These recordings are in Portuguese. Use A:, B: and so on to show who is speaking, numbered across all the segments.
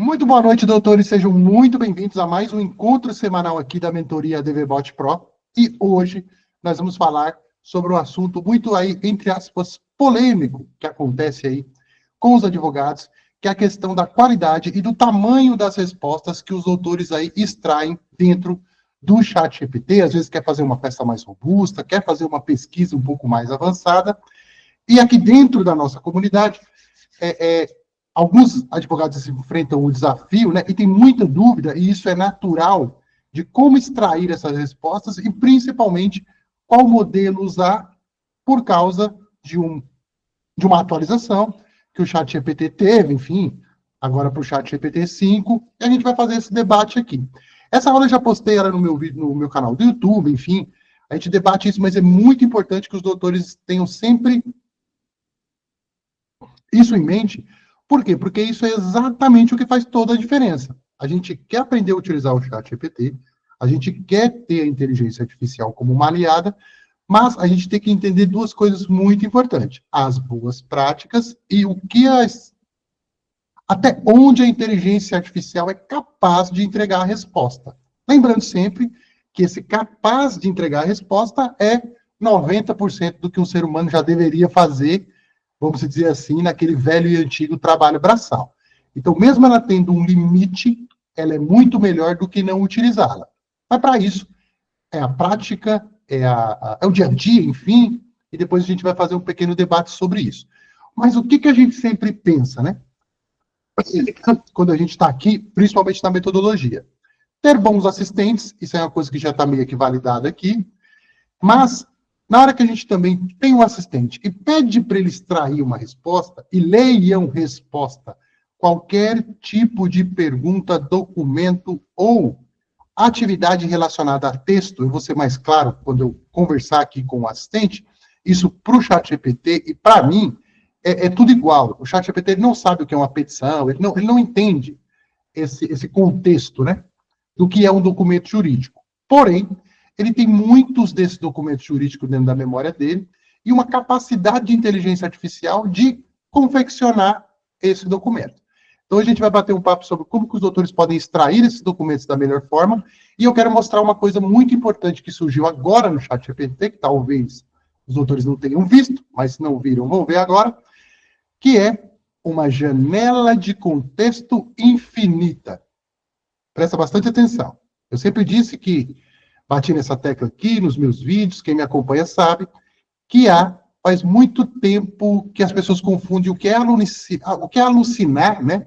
A: Muito boa noite, doutores. Sejam muito bem-vindos a mais um encontro semanal aqui da mentoria DVBot Pro. E hoje nós vamos falar sobre um assunto muito aí, entre aspas, polêmico que acontece aí com os advogados, que é a questão da qualidade e do tamanho das respostas que os doutores aí extraem dentro do ChatGPT. Às vezes quer fazer uma peça mais robusta, quer fazer uma pesquisa um pouco mais avançada. E aqui dentro da nossa comunidade, alguns advogados se enfrentam o desafio, né, e tem muita dúvida, e isso é natural, de como extrair essas respostas e, principalmente, qual modelo usar por causa de uma atualização que o ChatGPT teve, enfim, agora para o ChatGPT 5, e a gente vai fazer esse debate aqui. Essa aula eu já postei ela no meu vídeo, no meu canal do YouTube, enfim, a gente debate isso, mas é muito importante que os doutores tenham sempre isso em mente. Por quê? Porque isso é exatamente o que faz toda a diferença. A gente quer aprender a utilizar o ChatGPT, a gente quer ter a inteligência artificial como uma aliada, mas a gente tem que entender duas coisas muito importantes: as boas práticas e até onde a inteligência artificial é capaz de entregar a resposta. Lembrando sempre que esse capaz de entregar a resposta é 90% do que um ser humano já deveria fazer, vamos dizer assim, naquele velho e antigo trabalho braçal. Então, mesmo ela tendo um limite, ela é muito melhor do que não utilizá-la. Mas, para isso, é a prática, é o dia a dia, enfim, e depois a gente vai fazer um pequeno debate sobre isso. Mas o que a gente sempre pensa, né? Quando a gente está aqui, principalmente na metodologia. Ter bons assistentes, isso é uma coisa que já está meio que validada aqui, mas na hora que a gente também tem um assistente e pede para ele extrair uma resposta, e leiam resposta, qualquer tipo de pergunta, documento ou atividade relacionada a texto, eu vou ser mais claro quando eu conversar aqui com o assistente, isso para o ChatGPT e para mim é tudo igual. O ChatGPT não sabe o que é uma petição, ele não entende esse contexto, né, do que é um documento jurídico. Porém, ele tem muitos desses documentos jurídicos dentro da memória dele e uma capacidade de inteligência artificial de confeccionar esse documento. Então, a gente vai bater um papo sobre como que os doutores podem extrair esses documentos da melhor forma, e eu quero mostrar uma coisa muito importante que surgiu agora no ChatGPT, que talvez os doutores não tenham visto, mas se não viram, vão ver agora, que é uma janela de contexto infinita. Presta bastante atenção. Eu sempre disse que, bati nessa tecla aqui, nos meus vídeos, quem me acompanha sabe, que faz muito tempo que as pessoas confundem o que é alucinar, né?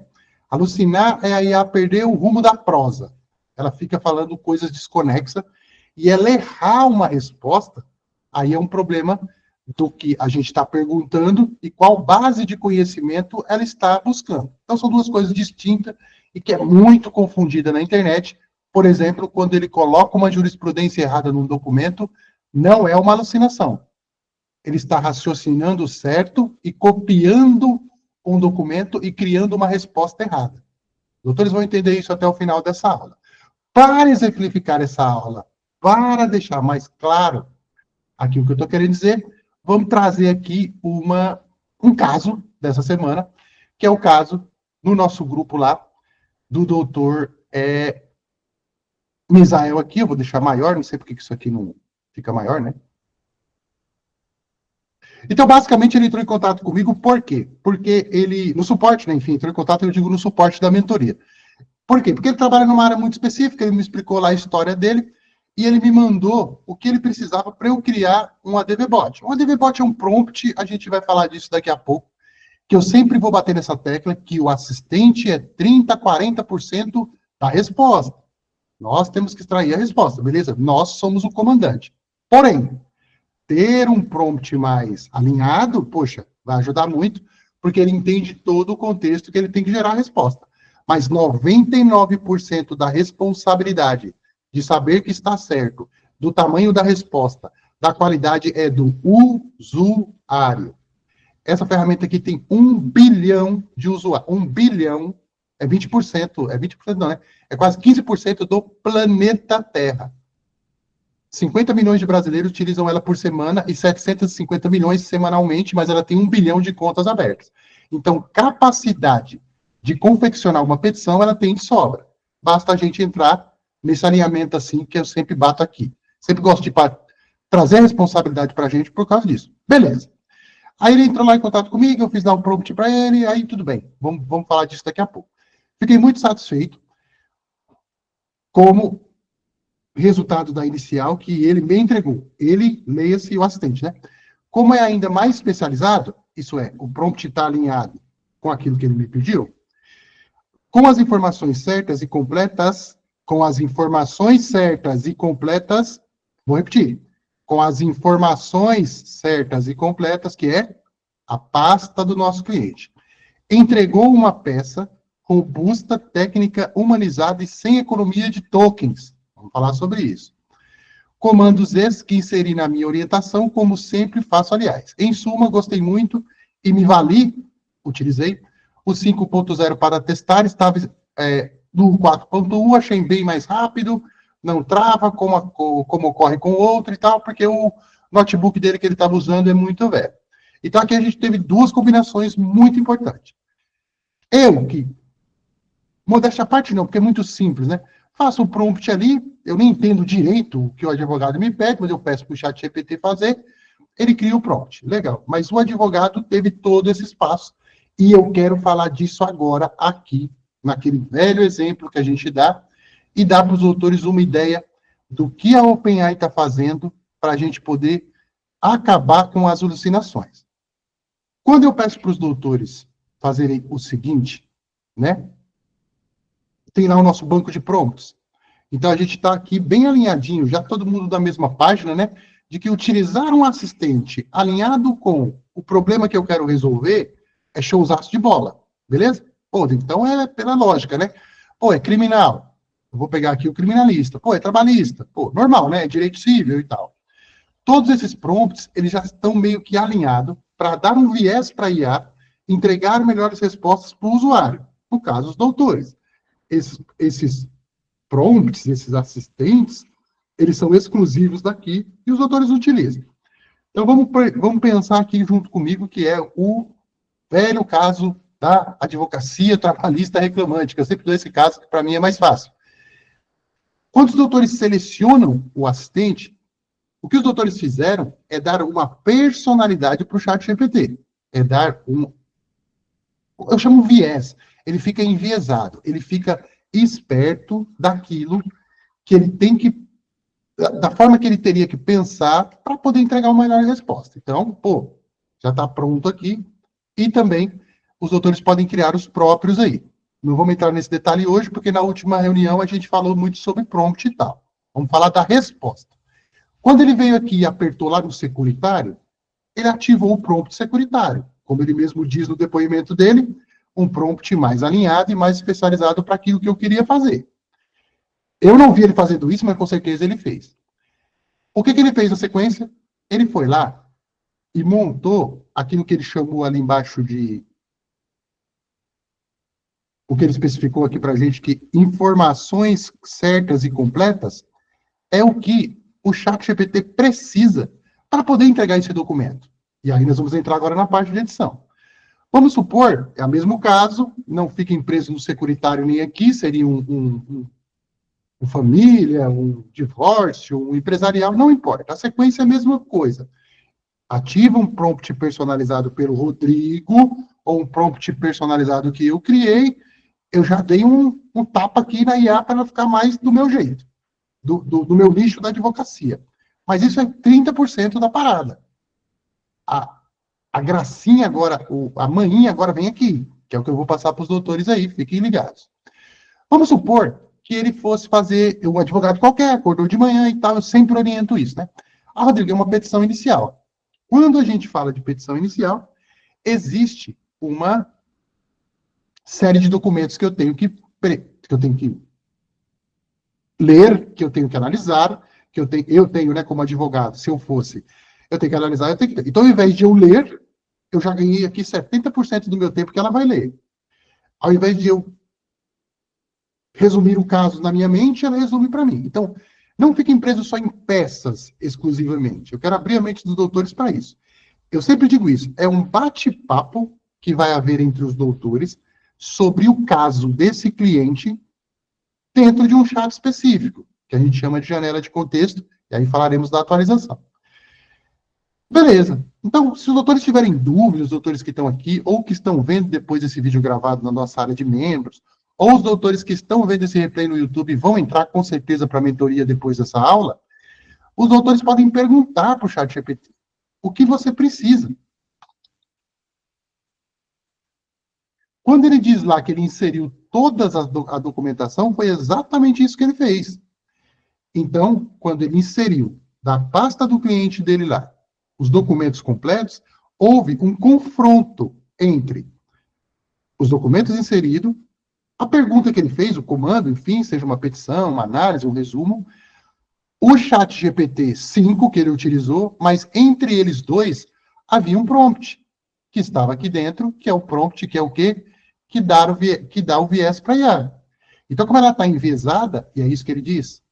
A: Alucinar é aí a perder o rumo da prosa. Ela fica falando coisas desconexas, e ela errar uma resposta, aí é um problema do que a gente está perguntando e qual base de conhecimento ela está buscando. Então, são duas coisas distintas e que é muito confundida na internet. Por exemplo, quando ele coloca uma jurisprudência errada num documento, não é uma alucinação. Ele está raciocinando certo e copiando um documento e criando uma resposta errada. Os doutores vão entender isso até o final dessa aula. Para exemplificar essa aula, para deixar mais claro aqui o que eu estou querendo dizer, vamos trazer aqui um caso dessa semana, que é o caso no nosso grupo lá, do doutor Misael aqui. Eu vou deixar maior, não sei porque isso aqui não fica maior, né? Então, basicamente, ele entrou em contato comigo, por quê? Porque ele, no suporte, né, enfim, entrou em contato, eu digo, no suporte da mentoria. Por quê? Porque ele trabalha numa área muito específica, ele me explicou lá a história dele, e ele me mandou o que ele precisava para eu criar um ADVBot. Um ADVBot é um prompt, a gente vai falar disso daqui a pouco, que eu sempre vou bater nessa tecla, que o assistente é 30%, 40% da resposta. Nós temos que extrair a resposta, beleza? Nós somos o comandante. Porém, ter um prompt mais alinhado, poxa, vai ajudar muito, porque ele entende todo o contexto que ele tem que gerar a resposta. Mas 99% da responsabilidade de saber que está certo, do tamanho da resposta, da qualidade, é do usuário. Essa ferramenta aqui tem 1 bilhão de usuários. 1 bilhão é 20%, é 20% não, né? É quase 15% do planeta Terra. 50 milhões de brasileiros utilizam ela por semana e 750 milhões semanalmente, mas ela tem 1 bilhão de contas abertas. Então, capacidade de confeccionar uma petição, ela tem de sobra. Basta a gente entrar nesse alinhamento assim, que eu sempre bato aqui. Sempre gosto de trazer a responsabilidade para a gente por causa disso. Beleza. Aí ele entrou lá em contato comigo, eu fiz dar um prompt para ele, aí tudo bem. Vamos falar disso daqui a pouco. Fiquei muito satisfeito como resultado da inicial que ele me entregou. Ele, leia-se o assistente, né? Como é ainda mais especializado, isso é, o prompt está alinhado com aquilo que ele me pediu, com as informações certas e completas, vou repetir, com as informações certas e completas, que é a pasta do nosso cliente. Entregou uma peça robusta, técnica, humanizada e sem economia de tokens. Vamos falar sobre isso. Comandos esses que inseri na minha orientação, como sempre faço, aliás. Em suma, gostei muito e me utilizei o 5.0 para testar, estava do 4.1, achei bem mais rápido, não trava, como ocorre com o outro e tal, porque o notebook dele que ele estava usando é muito velho. Então, aqui a gente teve duas combinações muito importantes. Modéstia à parte não, porque é muito simples, né? Faço o prompt ali, eu nem entendo direito o que o advogado me pede, mas eu peço para o chat GPT fazer, ele cria o prompt. Legal. Mas o advogado teve todo esse espaço, e eu quero falar disso agora, aqui, naquele velho exemplo que a gente dá, e dar para os autores uma ideia do que a OpenAI está fazendo para a gente poder acabar com as alucinações. Quando eu peço para os doutores fazerem o seguinte, né? Tem lá o nosso banco de prompts. Então, a gente está aqui bem alinhadinho, já todo mundo da mesma página, né? De que utilizar um assistente alinhado com o problema que eu quero resolver é showzaço de bola, beleza? Pô, então é pela lógica, né? Pô, é criminal. Eu vou pegar aqui o criminalista. Pô, é trabalhista. Pô, normal, né? É direito civil e tal. Todos esses prompts, eles já estão meio que alinhados para dar um viés para a IA entregar melhores respostas para o usuário. No caso, os doutores. Esses prompts, esses assistentes, eles são exclusivos daqui e os autores utilizam. Então, vamos pensar aqui junto comigo, que é o velho caso da advocacia trabalhista reclamante, que eu sempre dou esse caso, que para mim é mais fácil. Quando os doutores selecionam o assistente, o que os doutores fizeram é dar uma personalidade para o chat GPT. É dar eu chamo viés. Ele fica enviesado, ele fica esperto daquilo que ele tem que, da forma que ele teria que pensar para poder entregar uma melhor resposta. Então, pô, já está pronto aqui. E também os doutores podem criar os próprios aí. Não vamos entrar nesse detalhe hoje, porque na última reunião a gente falou muito sobre prompt e tal. Vamos falar da resposta. Quando ele veio aqui e apertou lá no securitário, ele ativou o prompt securitário. Como ele mesmo diz no depoimento dele, um prompt mais alinhado e mais especializado para aquilo que eu queria fazer. Eu não vi ele fazendo isso, mas com certeza ele fez. O que ele fez na sequência? Ele foi lá e montou aquilo que ele chamou ali embaixo de... O que ele especificou aqui para a gente, que informações certas e completas é o que o ChatGPT precisa para poder entregar esse documento. E aí nós vamos entrar agora na parte de edição. Vamos supor, é o mesmo caso, não fiquem presos no securitário nem aqui, seria um família, um divórcio, um empresarial, não importa. A sequência é a mesma coisa. Ativa um prompt personalizado pelo Rodrigo, ou um prompt personalizado que eu criei, eu já dei um tapa aqui na IA para ela ficar mais do meu jeito, do meu nicho da advocacia. Mas isso é 30% da parada. A gracinha agora, a manhinha agora vem aqui, que é o que eu vou passar para os doutores aí, fiquem ligados. Vamos supor que ele fosse fazer, um advogado qualquer, acordou de manhã e tal, eu sempre oriento isso, né? Ah, Rodrigo, é uma petição inicial. Quando a gente fala de petição inicial, existe uma série de documentos que eu tenho que ler, que eu tenho que analisar, que eu tenho, né, como advogado, se eu fosse, eu tenho que analisar, então, ao invés de eu ler, eu já ganhei aqui 70% do meu tempo que ela vai ler. Ao invés de eu resumir o caso na minha mente, ela resume para mim. Então, não fiquem presos só em peças exclusivamente. Eu quero abrir a mente dos doutores para isso. Eu sempre digo isso, é um bate-papo que vai haver entre os doutores sobre o caso desse cliente dentro de um chat específico, que a gente chama de janela de contexto, e aí falaremos da atualização. Beleza. Então, se os doutores tiverem dúvidas, os doutores que estão aqui, ou que estão vendo depois esse vídeo gravado na nossa área de membros, ou os doutores que estão vendo esse replay no YouTube vão entrar com certeza para a mentoria depois dessa aula, os doutores podem perguntar para o chat GPT o que você precisa. Quando ele diz lá que ele inseriu toda a documentação, foi exatamente isso que ele fez. Então, quando ele inseriu da pasta do cliente dele lá os documentos completos, houve um confronto entre os documentos inseridos, a pergunta que ele fez, o comando, enfim, seja uma petição, uma análise, um resumo, o chat GPT-5 que ele utilizou, mas entre eles dois havia um prompt que estava aqui dentro, que é o prompt, que é o quê? Que dá o viés para a IA. Então, como ela está enviesada, e é isso que ele diz,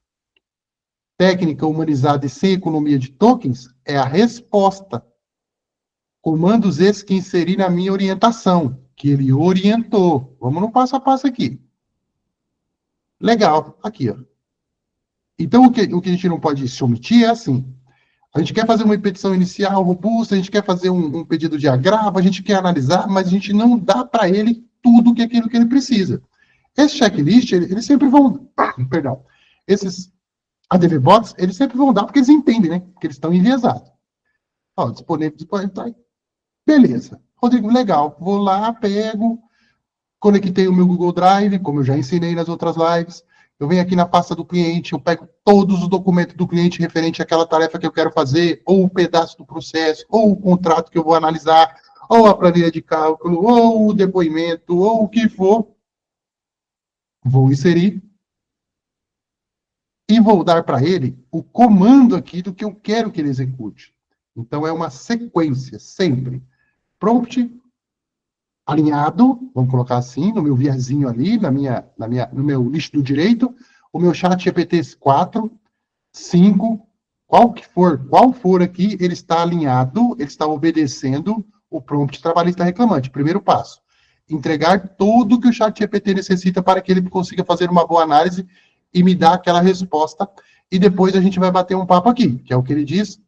A: técnica humanizada e sem economia de tokens, é a resposta. Comandos esses que inseri na minha orientação, que ele orientou. Vamos no passo a passo aqui. Legal, aqui, ó. Então, o que a gente não pode se omitir é assim. A gente quer fazer uma petição inicial robusta, a gente quer fazer um pedido de agravo, a gente quer analisar, mas a gente não dá para ele tudo que aquilo que ele precisa. Esse checklist, eles sempre vão... Perdão. Esses ADV bots, eles sempre vão dar, porque eles entendem, né? Que eles estão enviesados. Ó, disponível, tá. Beleza. Rodrigo, legal. Vou lá, pego, conectei o meu Google Drive, como eu já ensinei nas outras lives. Eu venho aqui na pasta do cliente, eu pego todos os documentos do cliente referente àquela tarefa que eu quero fazer, ou o pedaço do processo, ou o contrato que eu vou analisar, ou a planilha de cálculo, ou o depoimento, ou o que for. Vou inserir e vou dar para ele o comando aqui do que eu quero que ele execute. Então, é uma sequência, sempre. Prompt alinhado, vamos colocar assim, no meu viezinho ali, no meu lixo do direito, o meu chat GPT 4, 5, qual for aqui, ele está alinhado, ele está obedecendo o prompt trabalhista reclamante. Primeiro passo, entregar tudo que o chat GPT necessita para que ele consiga fazer uma boa análise e me dar aquela resposta, e depois a gente vai bater um papo aqui, que é o que ele diz,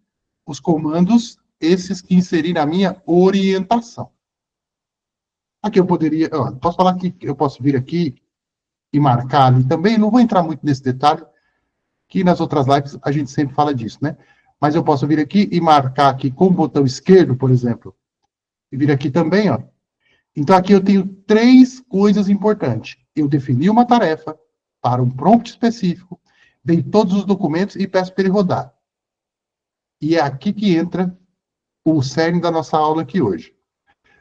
A: os comandos, esses que inseri na minha orientação. Aqui eu poderia, posso falar que eu posso vir aqui e marcar ali também, não vou entrar muito nesse detalhe, que nas outras lives a gente sempre fala disso, né? Mas eu posso vir aqui e marcar aqui com o botão esquerdo, por exemplo, e vir aqui também, ó. Então aqui eu tenho 3 coisas importantes. Eu defini uma tarefa para um prompt específico, dei todos os documentos e peço para ele rodar. E é aqui que entra o cerne da nossa aula aqui hoje.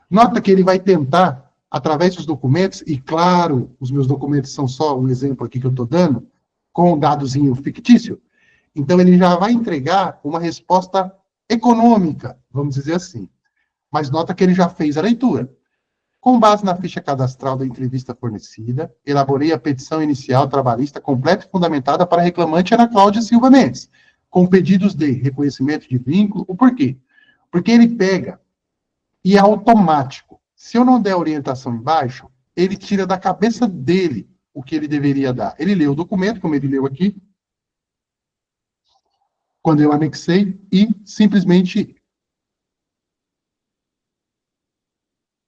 A: Nota que ele vai tentar, através dos documentos, e claro, os meus documentos são só um exemplo aqui que eu estou dando, com um dadozinho fictício, então ele já vai entregar uma resposta econômica, vamos dizer assim. Mas nota que ele já fez a leitura. Com base na ficha cadastral da entrevista fornecida, elaborei a petição inicial trabalhista completa e fundamentada para a reclamante Ana Cláudia Silva Mendes, com pedidos de reconhecimento de vínculo. O porquê? Porque ele pega e é automático. Se eu não der orientação embaixo, ele tira da cabeça dele o que ele deveria dar. Ele lê o documento, como ele leu aqui, quando eu anexei, e simplesmente...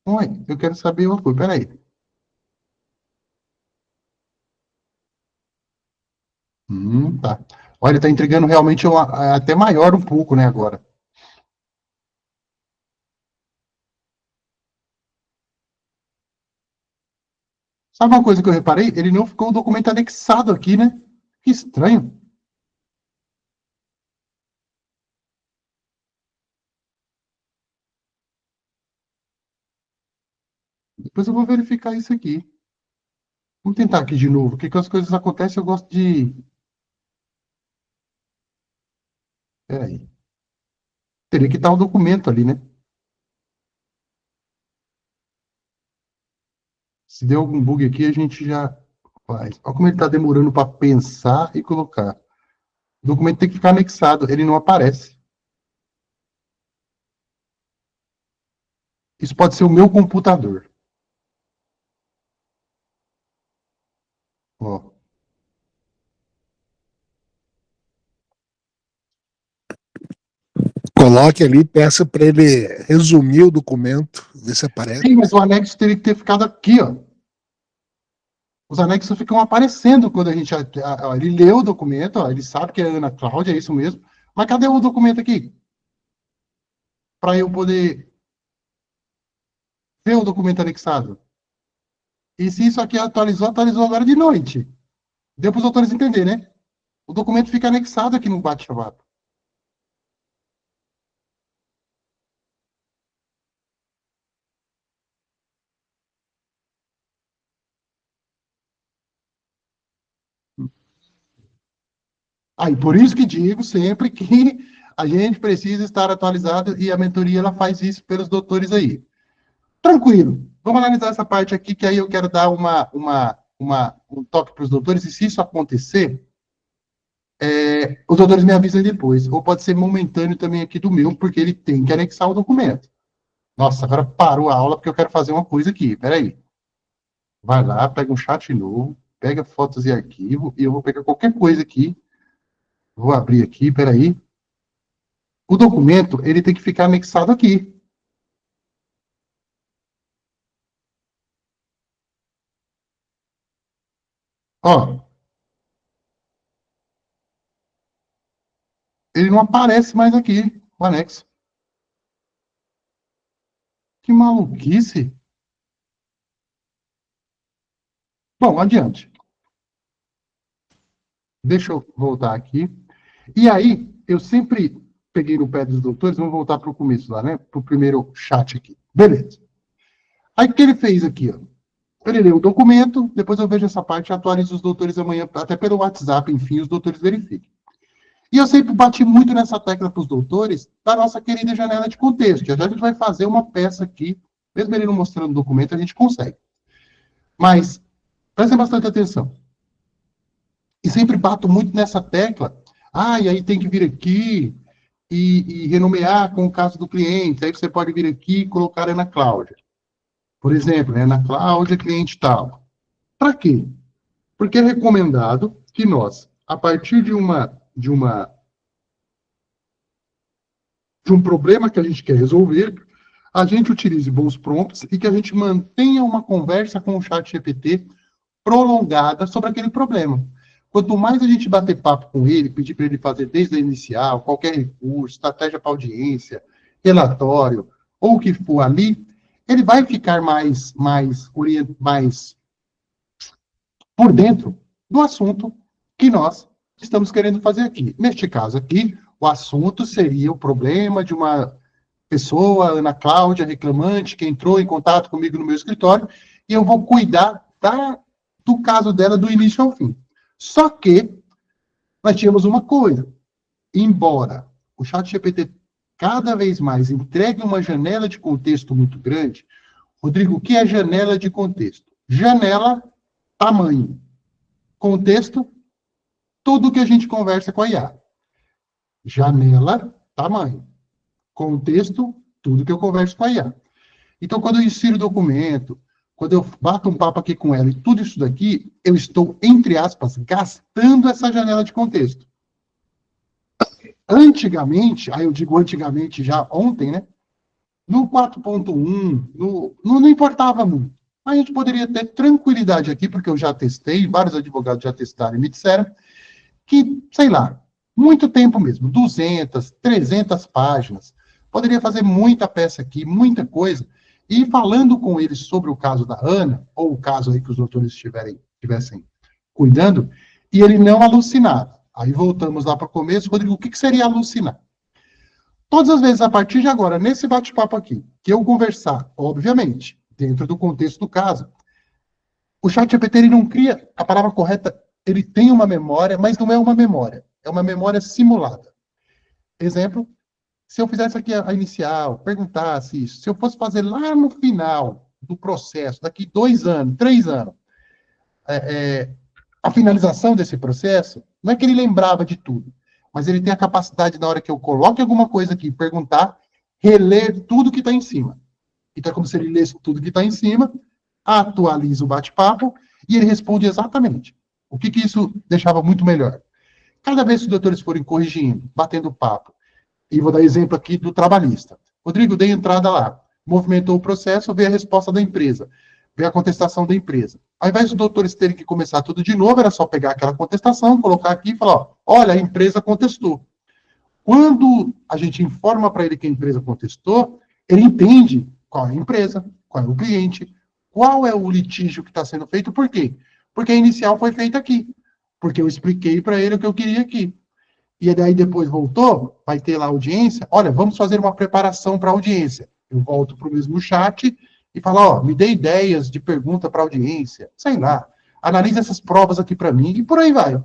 A: Oi, eu quero saber uma coisa, peraí. Tá. Olha, ele está entregando realmente até maior um pouco, né, agora. Sabe uma coisa que eu reparei? Ele não ficou o documento anexado aqui, né? Que estranho. Depois eu vou verificar isso aqui. Vamos tentar aqui de novo. Que as coisas acontecem, eu gosto de... Peraí. Teria que estar o documento ali, né? Se der algum bug aqui, a gente já faz. Olha como ele está demorando para pensar e colocar. O documento tem que ficar anexado, ele não aparece. Isso pode ser o meu computador. Ó.
B: Coloque ali, peça para ele resumir o documento, ver se aparece.
A: Sim, mas o anexo teria que ter ficado aqui, ó. Os anexos ficam aparecendo quando a gente. Ele leu o documento, ó, ele sabe que é Ana Cláudia, é isso mesmo. Mas cadê o documento aqui? Para eu poder ver o documento anexado. E se isso aqui atualizou, atualizou agora de noite. Deu para os autores entenderem, né? O documento fica anexado aqui no bate-chamado. Aí, por isso que digo sempre que a gente precisa estar atualizado e a mentoria ela faz isso pelos doutores aí. Tranquilo. Vamos analisar essa parte aqui, que aí eu quero dar um toque para os doutores, e se isso acontecer, os doutores me avisam depois. Ou pode ser momentâneo também aqui do meu, porque ele tem que anexar o documento. Nossa, agora parou a aula porque eu quero fazer uma coisa aqui. Peraí. Vai lá, pega um chat novo, pega fotos e arquivo, e eu vou pegar qualquer coisa aqui. Vou abrir aqui, peraí. O documento, ele tem que ficar anexado aqui. Ó, ele não aparece mais aqui, o anexo. Que maluquice. Bom, adiante. Deixa eu voltar aqui. E aí, eu sempre peguei no pé dos doutores, vamos voltar para o começo lá, né? Para o primeiro chat aqui. Beleza. Aí, o que ele fez aqui, ó? Ele leu o documento, depois eu vejo essa parte e atualizo os doutores amanhã, até pelo WhatsApp, enfim, os doutores verifiquem. E eu sempre bati muito nessa tecla para os doutores da nossa querida janela de contexto. Já já a gente vai fazer uma peça aqui, mesmo ele não mostrando o documento, a gente consegue. Mas, prestem bastante atenção. E sempre bato muito nessa tecla. E aí tem que vir aqui e renomear com o caso do cliente. Aí você pode vir aqui e colocar Ana Cláudia. Por exemplo, Ana Cláudia, cliente tal. Para quê? Porque é recomendado que nós, a partir de um problema que a gente quer resolver, a gente utilize bons prompts e que a gente mantenha uma conversa com o chat GPT prolongada sobre aquele problema. Quanto mais a gente bater papo com ele, pedir para ele fazer desde a inicial, qualquer recurso, estratégia para audiência, relatório, ou o que for ali, ele vai ficar mais por dentro do assunto que nós estamos querendo fazer aqui. Neste caso aqui, o assunto seria o problema de uma pessoa, Ana Cláudia, reclamante, que entrou em contato comigo no meu escritório, e eu vou cuidar do caso dela do início ao fim. Só que nós tínhamos uma coisa, embora o ChatGPT cada vez mais entregue uma janela de contexto muito grande, Rodrigo, o que é janela de contexto? Janela, tamanho. Contexto, tudo que a gente conversa com a IA. Janela, tamanho. Contexto, tudo que eu converso com a IA. Então, quando eu insiro o documento, quando eu bato um papo aqui com ela e tudo isso daqui, eu estou, entre aspas, gastando essa janela de contexto. Antigamente, aí eu digo antigamente já ontem, né? No 4.1, não importava muito. A gente poderia ter tranquilidade aqui, porque eu já testei, vários advogados já testaram e me disseram que, sei lá, muito tempo mesmo, 200, 300 páginas, poderia fazer muita peça aqui, muita coisa, e falando com eles sobre o caso da Ana, ou o caso aí que os doutores estivessem cuidando, e ele não alucinava. Aí voltamos lá para o começo, Rodrigo, o que seria alucinar? Todas as vezes, a partir de agora, nesse bate-papo aqui, que eu conversar, obviamente, dentro do contexto do caso, o ChatGPT ele não cria a palavra correta, ele tem uma memória, mas não é uma memória simulada. Exemplo, se eu fizesse aqui a inicial, perguntasse isso, se eu fosse fazer lá no final do processo, daqui 2 anos, 3 anos, a finalização desse processo, não é que ele lembrava de tudo, mas ele tem a capacidade, na hora que eu coloque alguma coisa aqui, perguntar, reler tudo que está em cima. Então, é como se ele lesse tudo que está em cima, atualiza o bate-papo e ele responde exatamente. O que isso deixava muito melhor? Cada vez que os doutores forem corrigindo, batendo papo, e vou dar exemplo aqui do trabalhista. Rodrigo, dei entrada lá, movimentou o processo, veio a resposta da empresa, veio a contestação da empresa. Ao invés dos doutores terem que começar tudo de novo, era só pegar aquela contestação, colocar aqui e falar, ó, olha, a empresa contestou. Quando a gente informa para ele que a empresa contestou, ele entende qual é a empresa, qual é o cliente, qual é o litígio que está sendo feito, por quê? Porque a inicial foi feita aqui, porque eu expliquei para ele o que eu queria aqui. E daí depois voltou, vai ter lá audiência, olha, vamos fazer uma preparação para a audiência. Eu volto para o mesmo chat e falo, ó, me dê ideias de pergunta para a audiência, sei lá, analisa essas provas aqui para mim, e por aí vai.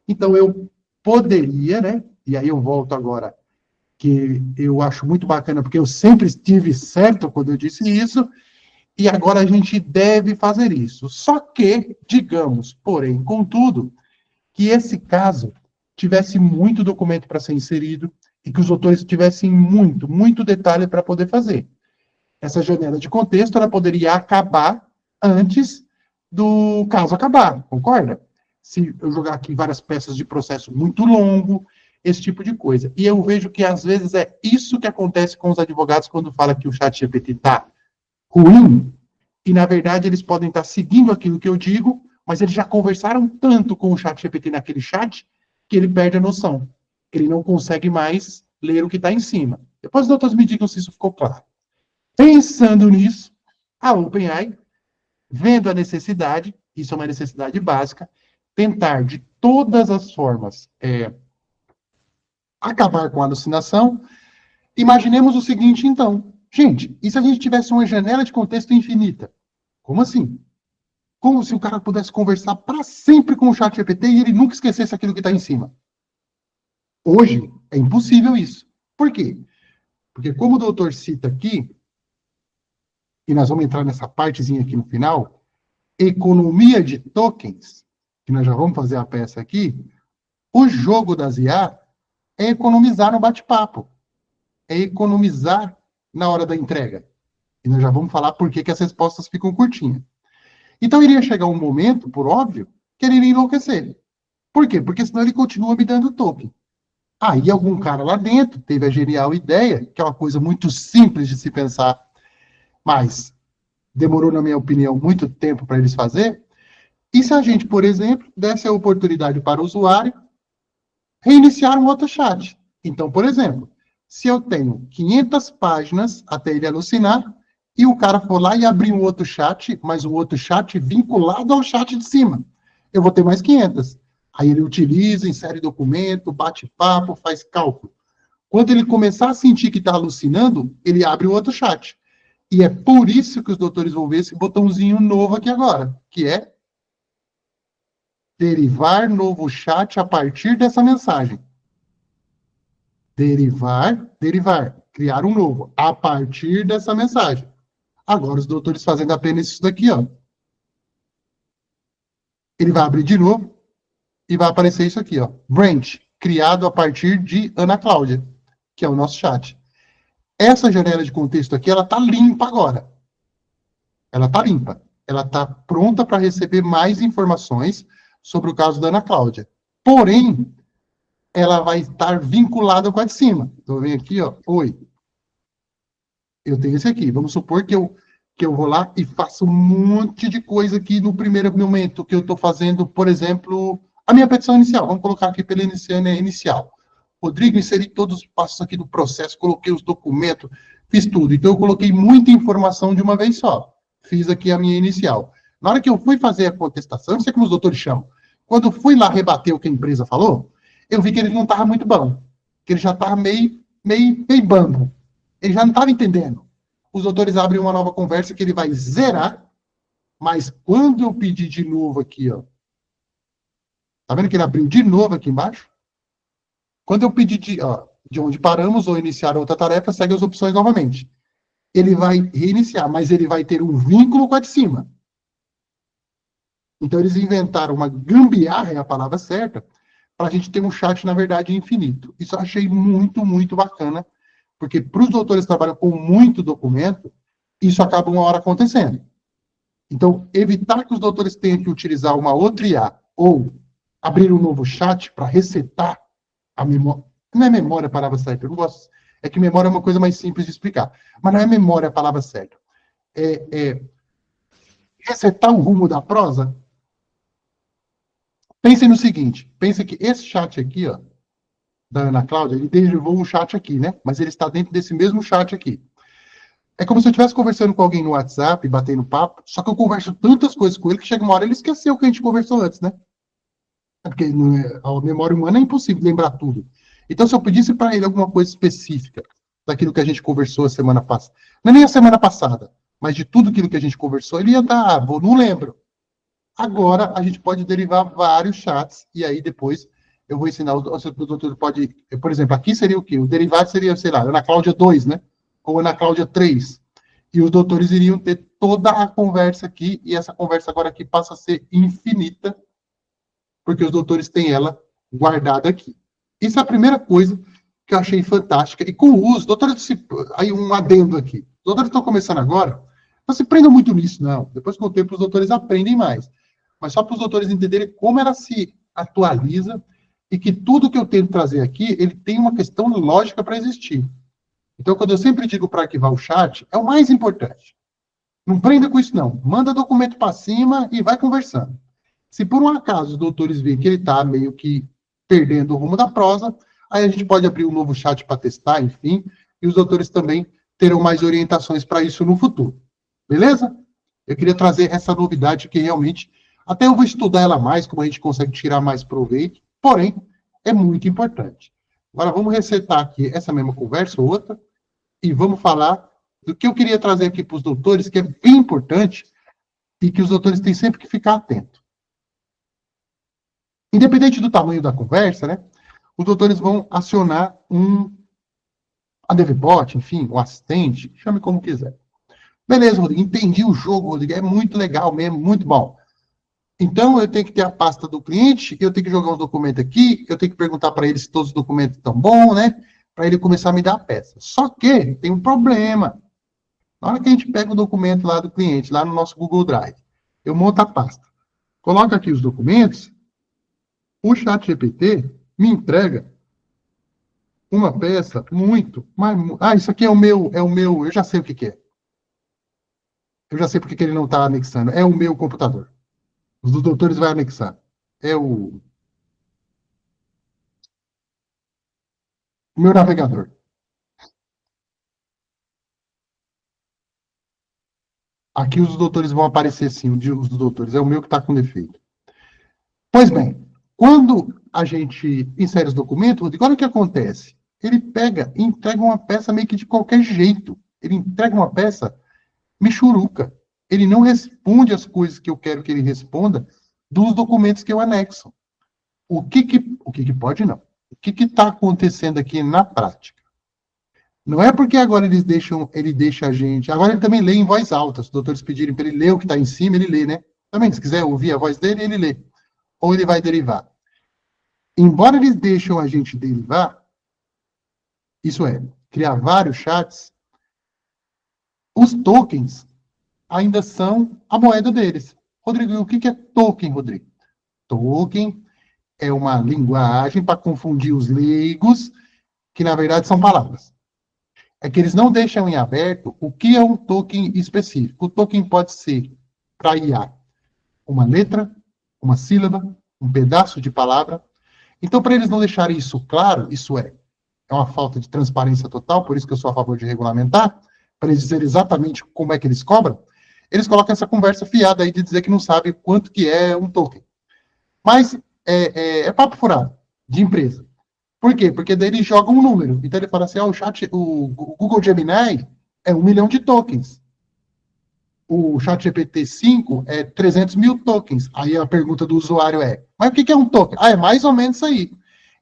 A: Então, eu poderia, né, e aí eu volto agora, que eu acho muito bacana, porque eu sempre estive certo quando eu disse isso, e agora a gente deve fazer isso. Só que, digamos, porém, contudo, que esse caso tivesse muito documento para ser inserido e que os autores tivessem muito detalhe para poder fazer. Essa janela de contexto, ela poderia acabar antes do caso acabar, concorda? Se eu jogar aqui várias peças de processo muito longo, esse tipo de coisa. E eu vejo que, às vezes, é isso que acontece com os advogados quando fala que o ChatGPT está ruim, e, na verdade, eles podem estar seguindo aquilo que eu digo, mas eles já conversaram tanto com o ChatGPT naquele chat, que ele perde a noção. Ele não consegue mais ler o que está em cima. Depois os doutores me digam se isso ficou claro. Pensando nisso, a OpenAI, vendo a necessidade, isso é uma necessidade básica, tentar de todas as formas acabar com a alucinação. Imaginemos o seguinte, então. Gente, e se a gente tivesse uma janela de contexto infinita? Como assim? Como se o cara pudesse conversar para sempre com o chat GPT e ele nunca esquecesse aquilo que está em cima. Hoje, é impossível isso. Por quê? Porque como o doutor cita aqui, e nós vamos entrar nessa partezinha aqui no final, economia de tokens, que nós já vamos fazer a peça aqui, o jogo das IA é economizar no bate-papo, é economizar na hora da entrega. E nós já vamos falar por que as respostas ficam curtinhas. Então, iria chegar um momento, por óbvio, que ele iria enlouquecer. Por quê? Porque senão ele continua me dando token. Aí algum cara lá dentro teve a genial ideia, que é uma coisa muito simples de se pensar, mas demorou, na minha opinião, muito tempo para eles fazer. E se a gente, por exemplo, desse a oportunidade para o usuário reiniciar um outro chat? Então, por exemplo, se eu tenho 500 páginas até ele alucinar, e o cara for lá e abrir um outro chat, mas um outro chat vinculado ao chat de cima, eu vou ter mais 500. Aí ele utiliza, insere documento, bate papo, faz cálculo. Quando ele começar a sentir que está alucinando, ele abre o outro chat. E é por isso que os doutores vão ver esse botãozinho novo aqui agora, que é derivar novo chat a partir dessa mensagem. Derivar, criar um novo a partir dessa mensagem. Agora os doutores fazendo apenas isso daqui, ó. Ele vai abrir de novo e vai aparecer isso aqui, ó. Branch, criado a partir de Ana Cláudia, que é o nosso chat. Essa janela de contexto aqui, ela tá limpa agora. Ela tá limpa. Ela tá pronta para receber mais informações sobre o caso da Ana Cláudia. Porém, ela vai estar vinculada com a de cima. Então, vem aqui, ó. Oi. Eu tenho esse aqui. Vamos supor que eu vou lá e faço um monte de coisa aqui no primeiro momento que eu estou fazendo, por exemplo, a minha petição inicial. Vamos colocar aqui pela inicial. Rodrigo, inseri todos os passos aqui do processo, coloquei os documentos, fiz tudo. Então, eu coloquei muita informação de uma vez só. Fiz aqui a minha inicial. Na hora que eu fui fazer a contestação, não sei como os doutores chamam, quando eu fui lá rebater o que a empresa falou, eu vi que ele não estava muito bom. Que ele já estava meio bambo. Ele já não estava entendendo. Os doutores abrem uma nova conversa que ele vai zerar, mas quando eu pedir de novo aqui, ó, tá vendo que ele abriu de novo aqui embaixo? Quando eu pedir de onde paramos ou iniciar outra tarefa, segue as opções novamente. Ele vai reiniciar, mas ele vai ter um vínculo com a de cima. Então, eles inventaram uma gambiarra, é a palavra certa, para a gente ter um chat, na verdade, infinito. Isso eu achei muito bacana, porque para os doutores que trabalham com muito documento, isso acaba uma hora acontecendo. Então, evitar que os doutores tenham que utilizar uma outra IA ou abrir um novo chat para resetar a memória. Não é memória a palavra certa, eu não gosto. É que memória é uma coisa mais simples de explicar. Mas não é memória a palavra certa. É resetar o rumo da prosa. Pensem no seguinte, pensem que esse chat aqui, ó, da Ana Cláudia, ele derivou um chat aqui, né? Mas ele está dentro desse mesmo chat aqui. É como se eu estivesse conversando com alguém no WhatsApp, batendo papo, só que eu converso tantas coisas com ele que chega uma hora ele esqueceu o que a gente conversou antes, né? Porque a memória humana é impossível lembrar tudo. Então, se eu pedisse para ele alguma coisa específica daquilo que a gente conversou a semana passada, não é nem a semana passada, mas de tudo aquilo que a gente conversou, ele ia dar, não lembro. Agora, a gente pode derivar vários chats, e aí depois eu vou ensinar, o doutor pode, por exemplo, aqui seria o quê? O derivado seria, sei lá, Ana Cláudia 2, né? Ou Ana Cláudia 3. E os doutores iriam ter toda a conversa aqui, e essa conversa agora aqui passa a ser infinita, porque os doutores têm ela guardada aqui. Isso é a primeira coisa que eu achei fantástica. E com o uso, doutores, aí um adendo aqui. Os doutores estão começando agora, não se prendam muito nisso, não. Depois, com o tempo, os doutores aprendem mais. Mas só para os doutores entenderem como ela se atualiza e que tudo que eu tento trazer aqui, ele tem uma questão lógica para existir. Então, quando eu sempre digo para arquivar o chat, é o mais importante. Não prenda com isso, não. Manda documento para cima e vai conversando. Se por um acaso os doutores veem que ele está meio que perdendo o rumo da prosa, aí a gente pode abrir um novo chat para testar, enfim, e os doutores também terão mais orientações para isso no futuro. Beleza? Eu queria trazer essa novidade que realmente, até eu vou estudar ela mais, como a gente consegue tirar mais proveito, porém, é muito importante. Agora vamos resetar aqui essa mesma conversa, outra, e vamos falar do que eu queria trazer aqui para os doutores, que é bem importante, e que os doutores têm sempre que ficar atentos. Independente do tamanho da conversa, né, os doutores vão acionar a DevBot, enfim, o assistente, chame como quiser. Beleza, Rodrigo, entendi o jogo, Rodrigo, é muito legal mesmo, muito bom. Então, eu tenho que ter a pasta do cliente, eu tenho que jogar os documentos aqui, eu tenho que perguntar para ele se todos os documentos estão bons, né, para ele começar a me dar a peça. Só que tem um problema. Na hora que a gente pega o documento lá do cliente, lá no nosso Google Drive, eu monto a pasta, coloco aqui os documentos, o ChatGPT me entrega uma peça muito, mas, isso aqui é o meu, eu já sei o que é. Eu já sei porque que ele não está anexando. É o meu computador. Os dos doutores vai anexar. É o meu navegador. Aqui os doutores vão aparecer sim, os dos doutores. É o meu que está com defeito. Pois bem, quando a gente insere os documentos, olha o que acontece. Ele pega e entrega uma peça meio que de qualquer jeito. Ele entrega uma peça michuruca. Ele não responde as coisas que eu quero que ele responda dos documentos que eu anexo. O que pode não? O que está acontecendo aqui na prática? Não é porque agora ele deixa a gente. Agora ele também lê em voz alta. Se os doutores pedirem para ele ler o que está em cima, ele lê, né? Também, se quiser ouvir a voz dele, ele lê. Ou ele vai derivar. Embora eles deixem a gente derivar, isso é, criar vários chats, os tokens ainda são a moeda deles. Rodrigo, o que é token, Rodrigo? Token é uma linguagem para confundir os leigos, que na verdade são palavras. É que eles não deixam em aberto o que é um token específico. O token pode ser, para IA, uma letra, uma sílaba, um pedaço de palavra. Então, para eles não deixarem isso claro, isso é uma falta de transparência total, por isso que eu sou a favor de regulamentar, para eles dizerem exatamente como é que eles cobram, eles colocam essa conversa fiada aí de dizer que não sabe quanto que é um token. Mas é papo furado, de empresa. Por quê? Porque daí ele joga um número. Então ele fala assim, o Google Gemini é 1 milhão de tokens. O ChatGPT 5 é 300 mil tokens. Aí a pergunta do usuário é, mas o que é um token? É mais ou menos isso aí.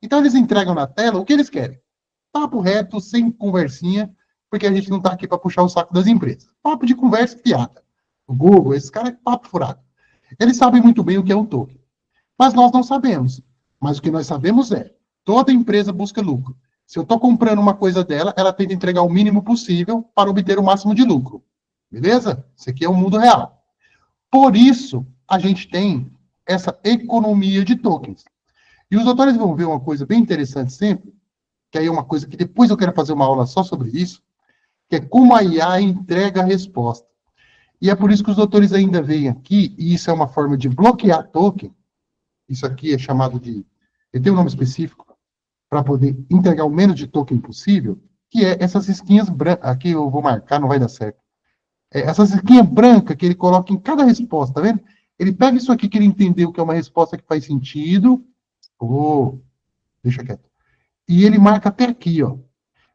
A: Então eles entregam na tela o que eles querem. Papo reto, sem conversinha, porque a gente não está aqui para puxar o saco das empresas. Papo de conversa fiada. O Google, esses caras é papo furado. Eles sabem muito bem o que é um token. Mas nós não sabemos. Mas o que nós sabemos é, toda empresa busca lucro. Se eu estou comprando uma coisa dela, ela tenta entregar o mínimo possível para obter o máximo de lucro. Beleza? Isso aqui é o mundo real. Por isso, a gente tem essa economia de tokens. E os doutores vão ver uma coisa bem interessante sempre, que aí é uma coisa que depois eu quero fazer uma aula só sobre isso, que é como a IA entrega a resposta. E é por isso que os doutores ainda veem aqui, e isso é uma forma de bloquear token, isso aqui é chamado de, ele tem um nome específico, para poder entregar o menos de token possível, que é essas risquinhas brancas, aqui eu vou marcar, não vai dar certo, essa risquinha branca que ele coloca em cada resposta, tá vendo? Ele pega isso aqui que ele entendeu que é uma resposta que faz sentido, deixa quieto, e ele marca até aqui, ó.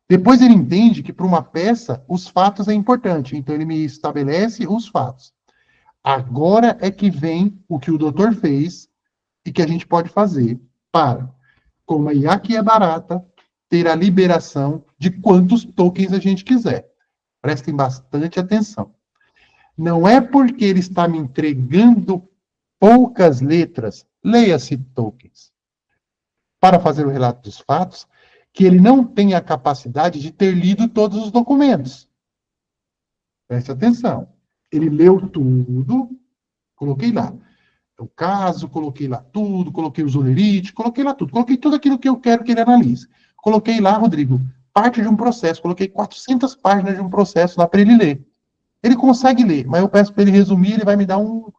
A: Depois ele entende que para uma peça os fatos é importante, então ele me estabelece os fatos. Agora é que vem o que o doutor fez e que a gente pode fazer para, como a IA que é barata, ter a liberação de quantos tokens a gente quiser. Prestem bastante atenção. Não é porque ele está me entregando poucas letras, leia-se tokens, para fazer o relato dos fatos, que ele não tem a capacidade de ter lido todos os documentos. Preste atenção. Ele leu tudo, coloquei lá. O caso, coloquei lá tudo, coloquei os olerites, coloquei lá tudo. Coloquei tudo aquilo que eu quero que ele analise. Coloquei lá, Rodrigo, parte de um processo. Coloquei 400 páginas de um processo lá para ele ler. Ele consegue ler, mas eu peço para ele resumir, ele vai me dar um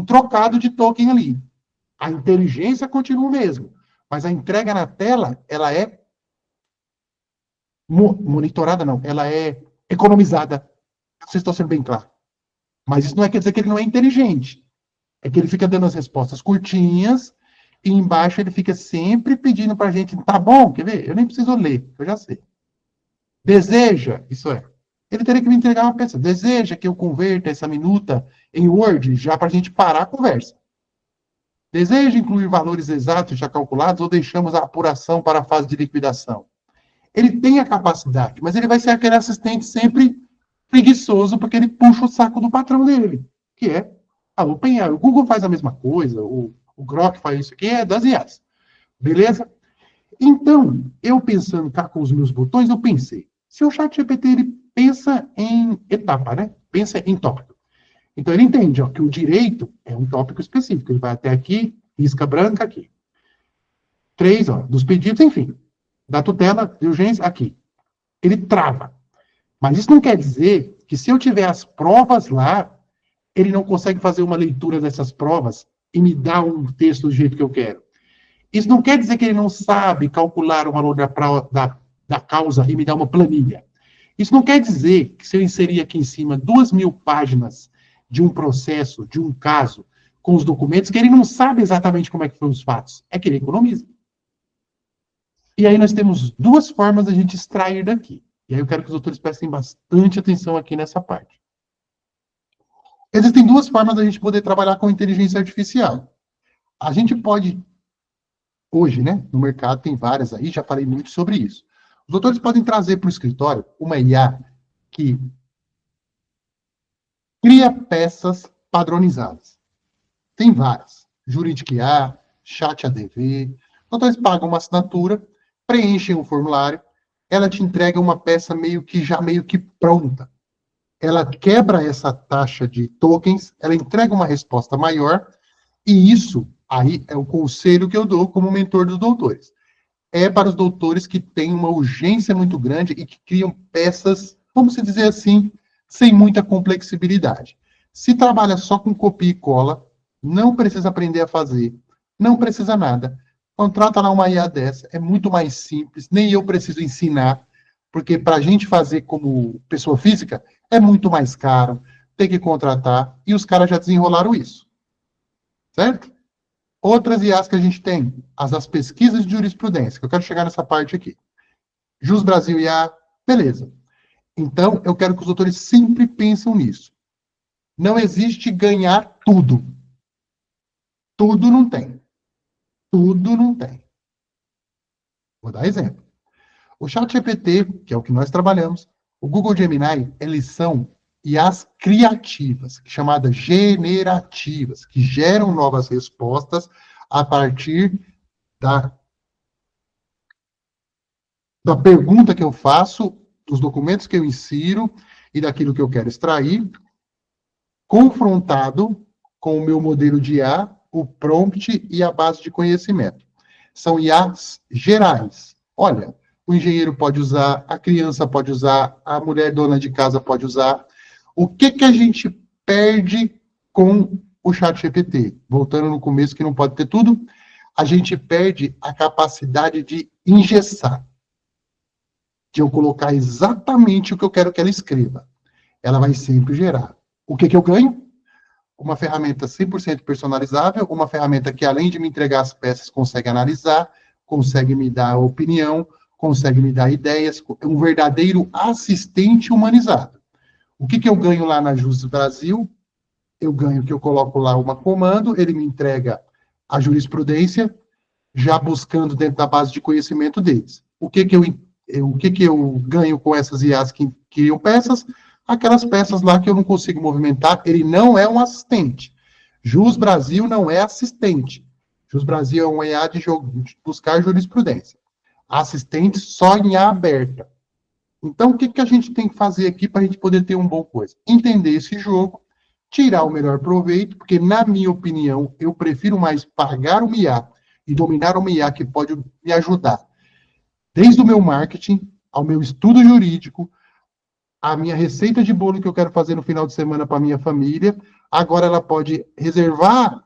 A: trocado de token ali. A inteligência continua o mesmo, mas a entrega na tela, ela é monitorada, não, ela é economizada. Vocês estão sendo bem claros. Mas isso não quer dizer que ele não é inteligente. É que ele fica dando as respostas curtinhas e embaixo ele fica sempre pedindo para a gente, tá bom, quer ver? Eu nem preciso ler, eu já sei. Deseja, isso é. Ele teria que me entregar uma peça. Deseja que eu converta essa minuta em Word já para a gente parar a conversa. Deseja incluir valores exatos já calculados ou deixamos a apuração para a fase de liquidação? Ele tem a capacidade, mas ele vai ser aquele assistente sempre preguiçoso porque ele puxa o saco do patrão dele, que é a OpenAI. O Google faz a mesma coisa, o Grok faz isso aqui, é das IAs. Beleza? Então, eu pensando cá com os meus botões, eu pensei, se o ChatGPT ele pensa em etapa, né? Pensa em tópico. Então, ele entende ó, que o direito é um tópico específico. Ele vai até aqui, risca branca aqui. 3, ó, dos pedidos, enfim. Da tutela, de urgência, aqui. Ele trava. Mas isso não quer dizer que se eu tiver as provas lá, ele não consegue fazer uma leitura dessas provas e me dar um texto do jeito que eu quero. Isso não quer dizer que ele não sabe calcular o valor da causa e me dar uma planilha. Isso não quer dizer que se eu inserir aqui em cima 2.000 páginas de um processo, de um caso, com os documentos, que ele não sabe exatamente como é que foram os fatos. É que ele economiza. E aí nós temos duas formas de a gente extrair daqui. E aí eu quero que os autores prestem bastante atenção aqui nessa parte. Existem duas formas da gente poder trabalhar com inteligência artificial. A gente pode, hoje, né, no mercado tem várias aí, já falei muito sobre isso. Os doutores podem trazer para o escritório uma IA que cria peças padronizadas. Tem várias. Juridic IA, Chat ADV. Os doutores pagam uma assinatura, preenchem um formulário, ela te entrega uma peça meio que pronta. Ela quebra essa taxa de tokens, ela entrega uma resposta maior, e isso aí é o conselho que eu dou como mentor dos doutores. É para os doutores que têm uma urgência muito grande e que criam peças, vamos dizer assim, sem muita complexibilidade. Se trabalha só com copia e cola, não precisa aprender a fazer, não precisa nada. Contrata lá uma IA dessa, é muito mais simples, nem eu preciso ensinar, porque para a gente fazer como pessoa física, é muito mais caro, tem que contratar, e os caras já desenrolaram isso. Certo? Outras IAs que a gente tem, as das pesquisas de jurisprudência, que eu quero chegar nessa parte aqui. Jus Brasil IA, beleza. Então, eu quero que os doutores sempre pensem nisso. Não existe ganhar tudo. Tudo não tem. Tudo não tem. Vou dar exemplo. O ChatGPT, que é o que nós trabalhamos, o Google Gemini, eles são IAs criativas, chamadas generativas, que geram novas respostas a partir da pergunta que eu faço, dos documentos que eu insiro e daquilo que eu quero extrair, confrontado com o meu modelo de IA o prompt e a base de conhecimento. São IAs gerais. Olha, o engenheiro pode usar, a criança pode usar, a mulher dona de casa pode usar. O que a gente perde com o ChatGPT? Voltando no começo, que não pode ter tudo, a gente perde a capacidade de engessar, de eu colocar exatamente o que eu quero que ela escreva. Ela vai sempre gerar. O que eu ganho? Uma ferramenta 100% personalizável, uma ferramenta que, além de me entregar as peças, consegue analisar, consegue me dar opinião, consegue me dar ideias, um verdadeiro assistente humanizado. O que eu ganho lá na Jus Brasil? Eu ganho que eu coloco lá uma comando, ele me entrega a jurisprudência, já buscando dentro da base de conhecimento deles. O que eu ganho com essas IAs que criam peças? Aquelas peças lá que eu não consigo movimentar, ele não é um assistente. Jus Brasil não é assistente. Jus Brasil é um IA de buscar jurisprudência. Assistente só em IA aberta. Então, o que a gente tem que fazer aqui para a gente poder ter um bom coisa? Entender esse jogo, tirar o melhor proveito, porque, na minha opinião, eu prefiro mais pagar uma IA e dominar uma IA que pode me ajudar, desde o meu marketing, ao meu estudo jurídico, a minha receita de bolo que eu quero fazer no final de semana para minha família, agora ela pode reservar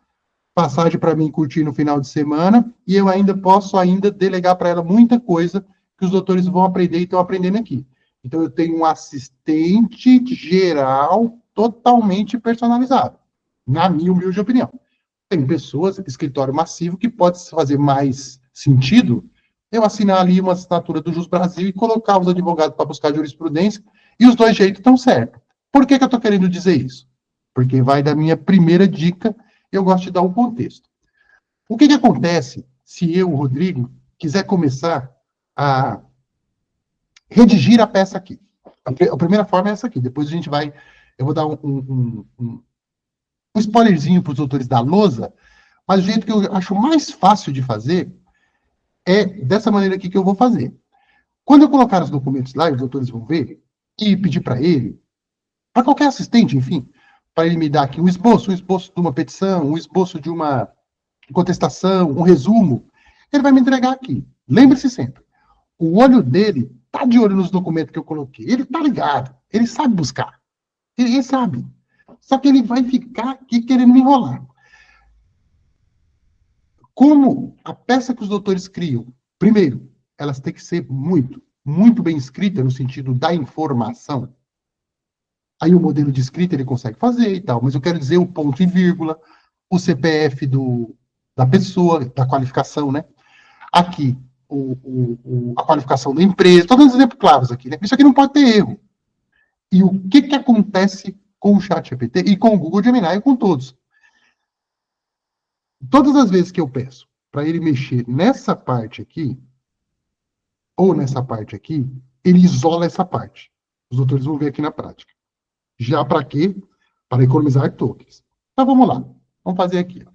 A: passagem para mim curtir no final de semana, e eu ainda posso delegar para ela muita coisa que os doutores vão aprender e estão aprendendo aqui. Então, eu tenho um assistente geral totalmente personalizado, na minha humilde opinião. Tem pessoas, escritório massivo, que pode fazer mais sentido eu assinar ali uma assinatura do Jus Brasil e colocar os advogados para buscar jurisprudência, e os dois jeitos estão certos. Por que eu estou querendo dizer isso? Porque vai da minha primeira dica, eu gosto de dar um contexto. O que acontece se eu, Rodrigo, quiser começar a redigir a peça aqui? A primeira forma é essa aqui, depois eu vou dar um spoilerzinho para os autores da lousa, mas o jeito que eu acho mais fácil de fazer é dessa maneira aqui que eu vou fazer. Quando eu colocar os documentos lá, os doutores vão ver, e pedir para ele, para qualquer assistente, enfim, para ele me dar aqui um esboço de uma petição, um esboço de uma contestação, um resumo, ele vai me entregar aqui. Lembre-se sempre, o olho dele tá de olho nos documentos que eu coloquei, ele tá ligado, ele sabe buscar, ele sabe. Só que ele vai ficar aqui querendo me enrolar. Como a peça que os doutores criam, primeiro, elas têm que ser muito bem escritas no sentido da informação. Aí o modelo de escrita ele consegue fazer e tal, mas eu quero dizer o ponto e vírgula, o CPF da pessoa, da qualificação, né? Aqui, a qualificação da empresa, estou dando exemplos claros aqui, né? Isso aqui não pode ter erro. E o que acontece com o ChatGPT e com o Google Gemini e com todos? Todas as vezes que eu peço para ele mexer nessa parte aqui, ou nessa parte aqui, ele isola essa parte. Os doutores vão ver aqui na prática. Já para quê? Para economizar tokens. Então vamos lá. Vamos fazer aqui. Ó.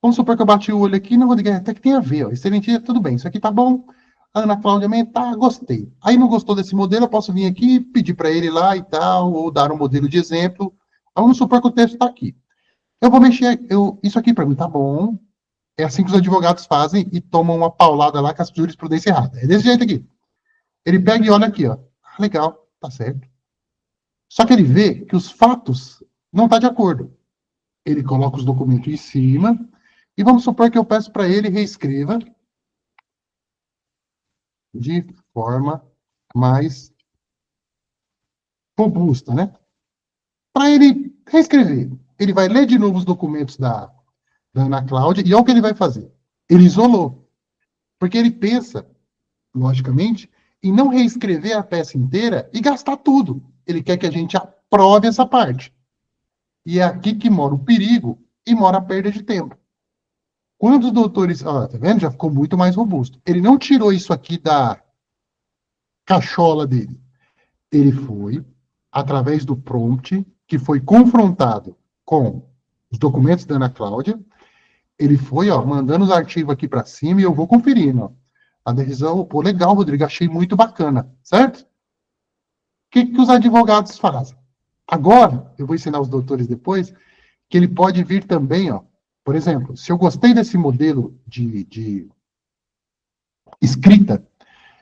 A: Vamos supor que eu bati o olho aqui, não, Rodrigo, até que tem a ver. Ó. Excelentia, tudo bem. Isso aqui tá bom. A Ana Cláudia tá, gostei. Aí não gostou desse modelo, eu posso vir aqui e pedir para ele lá e tal, ou dar um modelo de exemplo. Vamos supor que o texto está aqui. Eu vou mexer, isso aqui para mim tá bom. É assim que os advogados fazem e tomam uma paulada lá com a jurisprudência errada. É desse jeito aqui. Ele pega e olha aqui, ó. Ah, legal, tá certo. Só que ele vê que os fatos não estão de acordo. Ele coloca os documentos em cima e vamos supor que eu peço para ele reescreva de forma mais robusta, né? Para ele reescrever, ele vai ler de novo os documentos da Ana Cláudia e olha o que ele vai fazer. Ele isolou. Porque ele pensa, logicamente, em não reescrever a peça inteira e gastar tudo. Ele quer que a gente aprove essa parte. E é aqui que mora o perigo e mora a perda de tempo. Quando os doutores... Ó, tá vendo? Já ficou muito mais robusto. Ele não tirou isso aqui da cachola dele. Ele foi, através do prompt, que foi confrontado com os documentos da Ana Cláudia, ele foi, ó, mandando os arquivos aqui para cima e eu vou conferindo, ó. A decisão, pô, legal, Rodrigo, achei muito bacana, certo? O que os advogados fazem? Agora, eu vou ensinar os doutores depois, que ele pode vir também, ó, Por exemplo, se eu gostei desse modelo de escrita,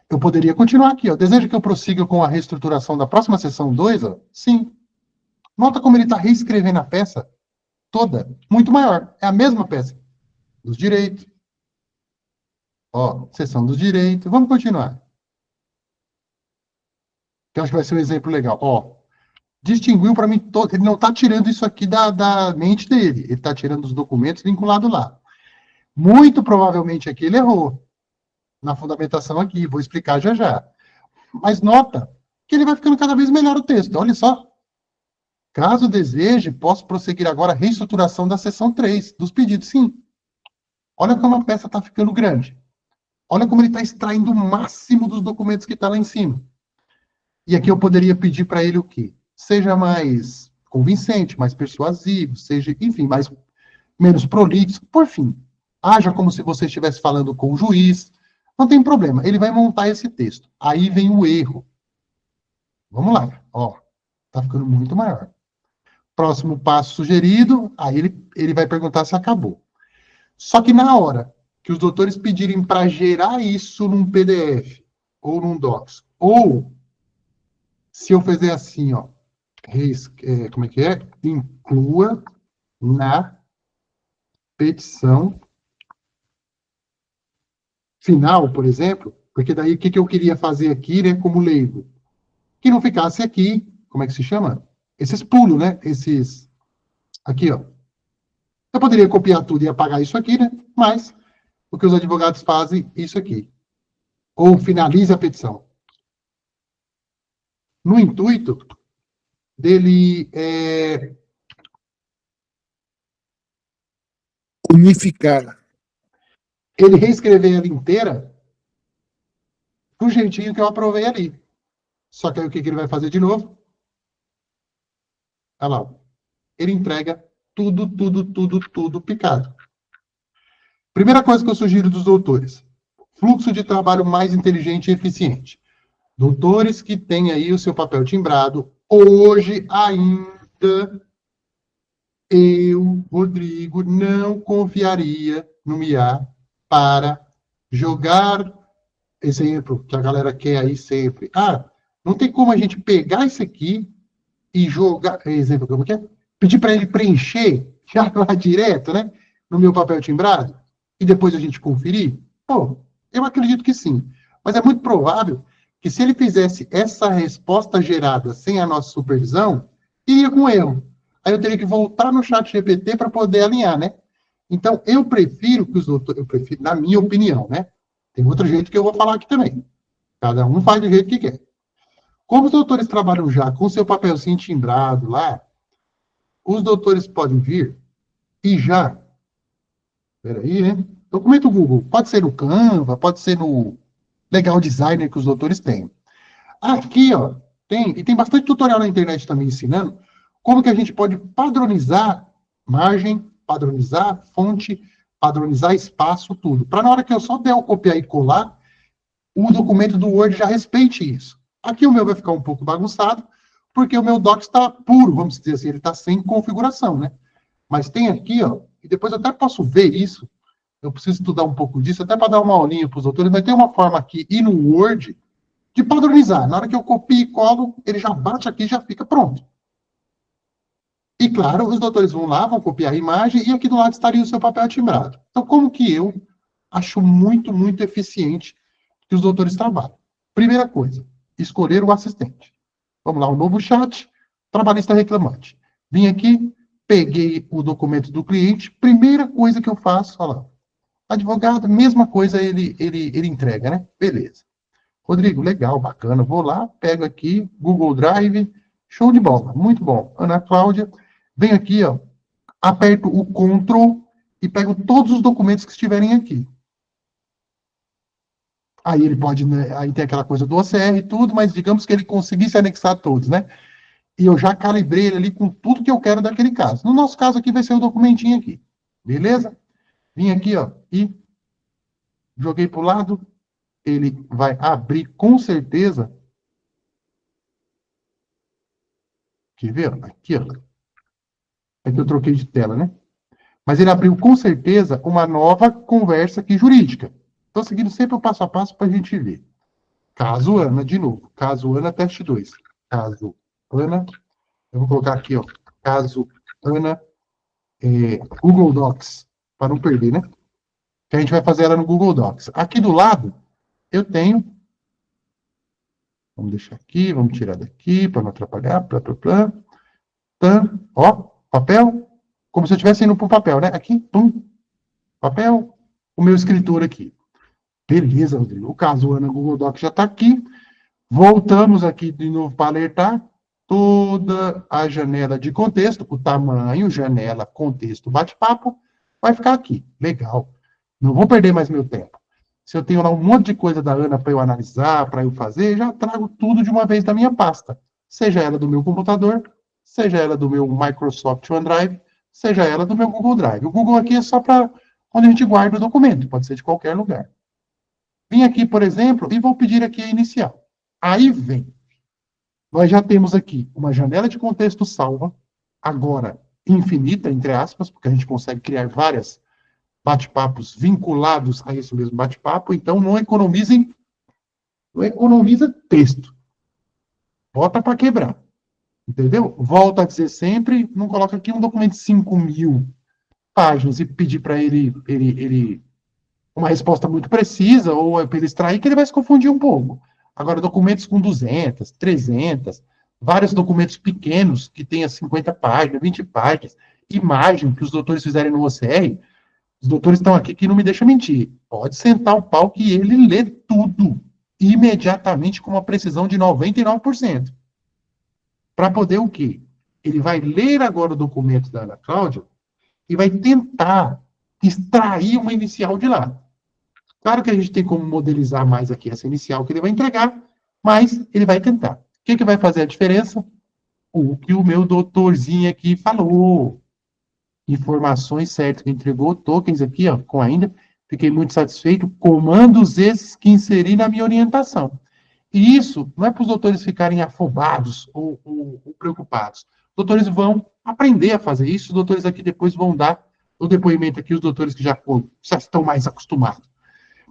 A: eu poderia continuar aqui. Ó. Deseja que eu prossiga com a reestruturação da próxima sessão 2? Ó? Sim. Nota como ele está reescrevendo a peça toda, muito maior. É a mesma peça. Dos direitos. Ó, seção dos direitos. Vamos continuar. Que eu acho que vai ser um exemplo legal. Ó, distinguiu para mim todo. Ele não está tirando isso aqui da mente dele. Ele está tirando os documentos vinculados lá. Muito provavelmente aqui ele errou na fundamentação aqui. Vou explicar já já. Mas nota que ele vai ficando cada vez melhor o texto. Olha só. Caso deseje, posso prosseguir agora a reestruturação da seção 3 dos pedidos. Sim. Olha como a peça está ficando grande. Olha como ele está extraindo o máximo dos documentos que está lá em cima. E aqui eu poderia pedir para ele o quê? Seja mais convincente, mais persuasivo, seja, enfim, menos prolixo. Por fim, haja como se você estivesse falando com o juiz. Não tem problema, ele vai montar esse texto. Aí vem o erro. Vamos lá, ó. Tá ficando muito maior. Próximo passo sugerido, aí ele vai perguntar se acabou. Só que na hora que os doutores pedirem para gerar isso num PDF ou num Docs, ou se eu fizer assim, ó, como é que é? Inclua na petição final, por exemplo, porque daí o que eu queria fazer aqui, né, como leigo? Que não ficasse aqui, como é que se chama? Esses pulos, né? Aqui, ó. Eu poderia copiar tudo e apagar isso aqui, né? Mas o que os advogados fazem, isso aqui. Ou finalize a petição. No intuito dele
B: Unificar.
A: ele reescrever ela inteira do jeitinho que eu aprovei ali. Só que aí o que ele vai fazer de novo? Olha lá. Ele entrega tudo picado. Primeira coisa que eu sugiro dos doutores: fluxo de trabalho mais inteligente e eficiente. Doutores que têm aí o seu papel timbrado, hoje ainda eu, Rodrigo, não confiaria no MIA para jogar exemplo que a galera quer aí sempre. Ah, não tem como a gente pegar isso aqui e jogar, exemplo, como que é? Pedir para ele preencher já lá direto, né? No meu papel timbrado, e depois a gente conferir? Bom, eu acredito que sim. Mas é muito provável que se ele fizesse essa resposta gerada sem a nossa supervisão, iria com erro. Aí eu teria que voltar no chat GPT para poder alinhar, né? Então, eu prefiro que os doutores, eu prefiro, na minha opinião, né? Tem outro jeito que eu vou falar aqui também. Cada um faz do jeito que quer. Como os doutores trabalham já com seu papelzinho timbrado lá, os doutores podem vir e já. Peraí, né? Documento Google. Pode ser no Canva, pode ser no Legal Designer que os doutores têm. Aqui, ó, tem bastante tutorial na internet também ensinando como que a gente pode padronizar margem, padronizar fonte, padronizar espaço, tudo. Para na hora que eu só der o copiar e colar, o documento do Word já respeite isso. Aqui o meu vai ficar um pouco bagunçado, porque o meu doc está puro, vamos dizer assim, ele está sem configuração, né? Mas tem aqui, ó, e depois eu até posso ver isso, eu preciso estudar um pouco disso, até para dar uma aulinha para os autores, mas tem uma forma aqui, e no Word, de padronizar. Na hora que eu copio e colo, ele já bate aqui e já fica pronto. E, claro, os doutores vão lá, vão copiar a imagem, e aqui do lado estaria o seu papel timbrado. Então, como que eu acho muito eficiente que os doutores trabalham? Primeira coisa, escolher o assistente. Vamos lá, um novo chat, trabalhista reclamante. Vim aqui, peguei o documento do cliente, primeira coisa que eu faço, olha lá, advogado, mesma coisa ele entrega, né? Beleza. Rodrigo, legal, bacana, vou lá, pego aqui, Google Drive, show de bola, muito bom. Ana Cláudia, vem aqui, ó, aperto o Ctrl e pego todos os documentos que estiverem aqui. Aí ele pode, né, aí tem aquela coisa do OCR e tudo, mas digamos que ele conseguisse anexar todos, né? E eu já calibrei ele ali com tudo que eu quero daquele caso. No nosso caso aqui vai ser o documentinho aqui. Beleza? Vim aqui, ó, e joguei para o lado. Ele vai abrir com certeza. Quer ver? Aqui, ó. É que eu troquei de tela, né? Mas ele abriu, com certeza, uma nova conversa aqui jurídica. Estou seguindo sempre o passo a passo para a gente ver. Caso Ana, de novo. Caso Ana, teste 2. Caso Ana, eu vou colocar aqui, ó. Caso Ana, Google Docs, para não perder, né? Que a gente vai fazer ela no Google Docs. Aqui do lado, eu tenho. Vamos deixar aqui, vamos tirar daqui, para não atrapalhar. Ó, papel. Como se eu estivesse indo para o papel, né? Aqui, pum, papel. O meu escritor aqui. Beleza, Rodrigo. O caso Ana Google Docs já está aqui. Voltamos aqui de novo para alertar toda a janela de contexto, o tamanho, janela, contexto, bate-papo, vai ficar aqui. Legal. Não vou perder mais meu tempo. Se eu tenho lá um monte de coisa da Ana para eu analisar, para eu fazer, já trago tudo de uma vez da minha pasta. Seja ela do meu computador, seja ela do meu Microsoft OneDrive, seja ela do meu Google Drive. O Google aqui é só para onde a gente guarda o documento, pode ser de qualquer lugar. Vim aqui, por exemplo, e vou pedir aqui a inicial. Aí vem. Nós já temos aqui uma janela de contexto salva, agora infinita, entre aspas, porque a gente consegue criar várias bate-papos vinculados a esse mesmo bate-papo, então não economiza texto. Bota para quebrar. Entendeu? Volto a dizer sempre, não coloca aqui um documento de 5.000 páginas e pedir para ele uma resposta muito precisa, ou para ele extrair, que ele vai se confundir um pouco. Agora, documentos com 200, 300, vários documentos pequenos, que tenha 50 páginas, 20 páginas, imagem que os doutores fizerem no OCR, os doutores estão aqui que não me deixam mentir. Pode sentar o pau que ele lê tudo, imediatamente, com uma precisão de 99%. Para poder o quê? Ele vai ler agora o documento da Ana Cláudia e vai tentar extrair uma inicial de lá. Claro que a gente tem como modelizar mais aqui essa inicial que ele vai entregar, mas ele vai tentar. O que vai fazer a diferença? O que o meu doutorzinho aqui falou. Informações certas que entregou, tokens aqui, ó, com ainda. Fiquei muito satisfeito. Comandos esses que inseri na minha orientação. E isso não é para os doutores ficarem afobados ou preocupados. Os doutores vão aprender a fazer isso, os doutores aqui depois vão dar o depoimento aqui, os doutores que já estão mais acostumados.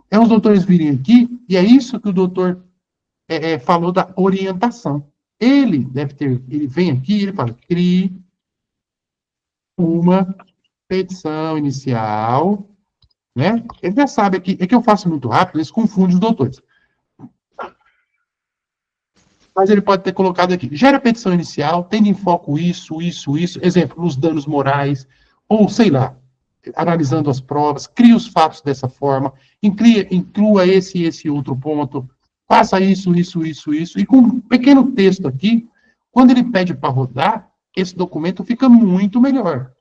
A: É os doutores virem aqui, e é isso que o doutor falou da orientação. Ele vem aqui e ele fala, crie uma petição inicial, né? Ele já sabe aqui, é que eu faço muito rápido, eles confundem os doutores. Mas ele pode ter colocado aqui, gera petição inicial, tendo em foco isso, exemplo, nos danos morais, ou sei lá, analisando as provas, cria os fatos dessa forma, inclua esse e esse outro ponto, faça isso, e com um pequeno texto aqui, quando ele pede para rodar, esse documento fica muito melhor.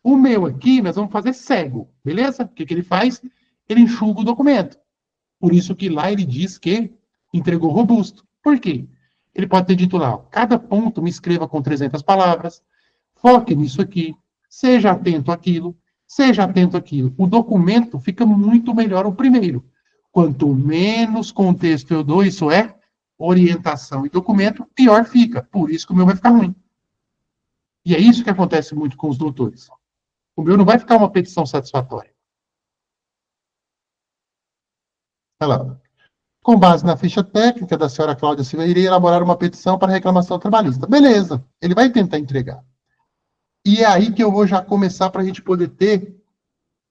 A: O meu aqui, nós vamos fazer cego, beleza? O que ele faz? Ele enxuga o documento. Por isso que lá ele diz que entregou robusto. Por quê? Ele pode ter dito lá, cada ponto me escreva com 300 palavras, foque nisso aqui, seja atento àquilo, o documento fica muito melhor o primeiro. Quanto menos contexto eu dou, isso é orientação e documento, pior fica. Por isso que o meu vai ficar ruim. E é isso que acontece muito com os doutores. O meu não vai ficar uma petição satisfatória. Olha lá. Com base na ficha técnica da senhora Cláudia Silva, irei elaborar uma petição para reclamação trabalhista. Beleza, ele vai tentar entregar. E é aí que eu vou já começar para a gente poder ter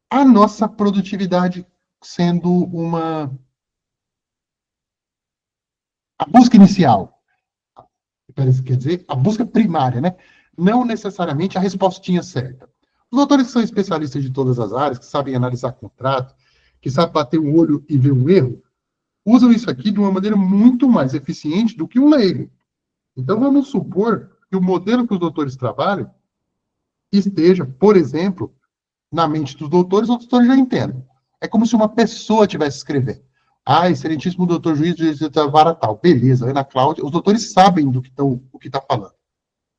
A: a nossa produtividade sendo a busca inicial. Quer dizer, a busca primária, né? Não necessariamente a respostinha certa. Os doutores que são especialistas de todas as áreas, que sabem analisar contrato, que sabem bater o olho e ver um erro, usam isso aqui de uma maneira muito mais eficiente do que um leigo. Então, vamos supor que o modelo que os doutores trabalham esteja, por exemplo, na mente dos doutores, os doutores já entendem. É como se uma pessoa estivesse escrevendo. Ah, excelentíssimo doutor juiz da vara tal. Beleza, Ana Cláudia. Os doutores sabem do que está falando.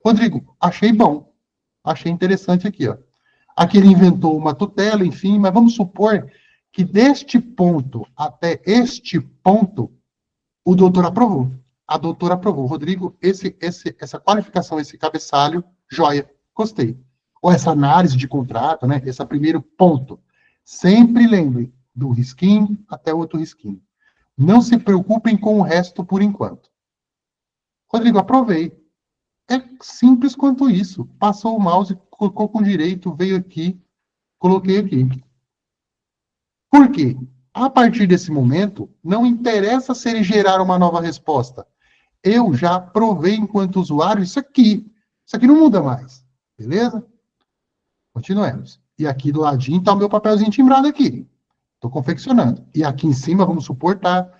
A: Rodrigo, achei bom. Achei interessante aqui, ó. Aqui ele inventou uma tutela, enfim, mas vamos supor que deste ponto até este ponto, o doutor aprovou. A doutora aprovou. Rodrigo, essa qualificação, esse cabeçalho, joia, gostei. ou essa análise de contrato, né? Esse primeiro ponto. Sempre lembre do risquinho até o outro risquinho. Não se preocupem com o resto por enquanto. Rodrigo, aprovei. É simples quanto isso. Passou o mouse, colocou com direito, veio aqui, coloquei aqui. Por quê? A partir desse momento, não interessa se ele gerar uma nova resposta. Eu já aprovei enquanto usuário isso aqui. Isso aqui não muda mais. Beleza? Continuemos. E aqui do ladinho está o meu papelzinho timbrado aqui. Estou confeccionando. E aqui em cima, vamos supor, está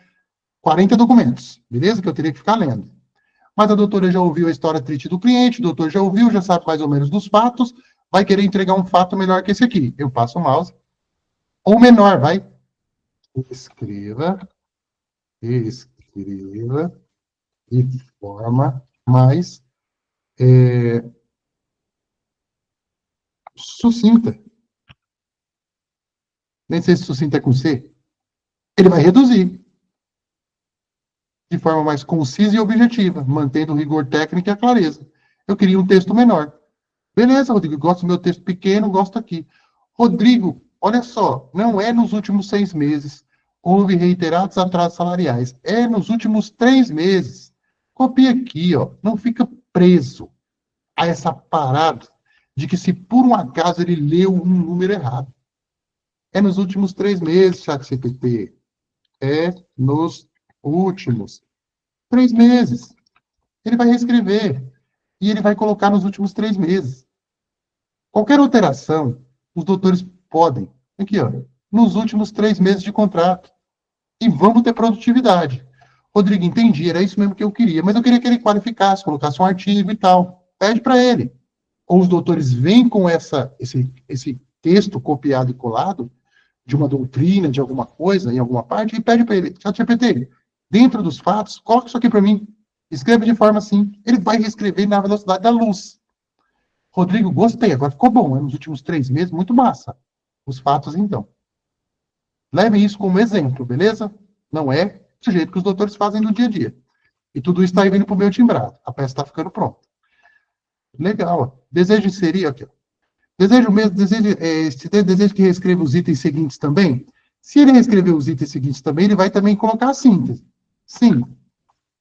A: 40 documentos. Beleza? Que eu teria que ficar lendo. Mas a doutora já ouviu a história triste do cliente, o doutor já ouviu, já sabe mais ou menos dos fatos, vai querer entregar um fato melhor que esse aqui. Eu passo o mouse. Ou menor, vai. Escreva, escreva de forma mais sucinta. Nem sei se sucinta é com C. Ele vai reduzir de forma mais concisa e objetiva, mantendo o rigor técnico e a clareza. Eu queria um texto menor. Beleza, Rodrigo, gosto do meu texto pequeno, gosto aqui. Rodrigo, olha só, não é nos últimos 6 meses. Houve reiterados atrasos salariais. É nos últimos 3 meses. Copia aqui, ó. Não fica preso a essa parada de que se por um acaso ele leu um número errado. É nos últimos 3 meses, ChatGPT. É nos últimos 3 meses. Ele vai reescrever. E ele vai colocar nos últimos 3 meses. Qualquer alteração, os doutores podem. Aqui, ó. Nos últimos 3 meses de contrato. E vamos ter produtividade. Rodrigo, entendi, era isso mesmo que eu queria. Mas eu queria que ele qualificasse, colocasse um artigo e tal. Pede para ele. Ou os doutores vêm com esse texto copiado e colado de uma doutrina, de alguma coisa, em alguma parte, e pede para ele, ChatGPT, dentro dos fatos, coloca isso aqui para mim. Escreve de forma assim. Ele vai reescrever na velocidade da luz. Rodrigo, gostei, agora ficou bom. Nos últimos 3 meses, muito massa. Os fatos, então. Levem isso como exemplo, beleza? Não é do jeito que os doutores fazem no dia a dia. E tudo isso está vindo para o meu timbrado. A peça está ficando pronta. Legal. Ó. Desejo inserir aqui. Ó. Desejo mesmo, desejo que reescreva os itens seguintes também. Se ele reescrever os itens seguintes também, ele vai também colocar a síntese. Sim,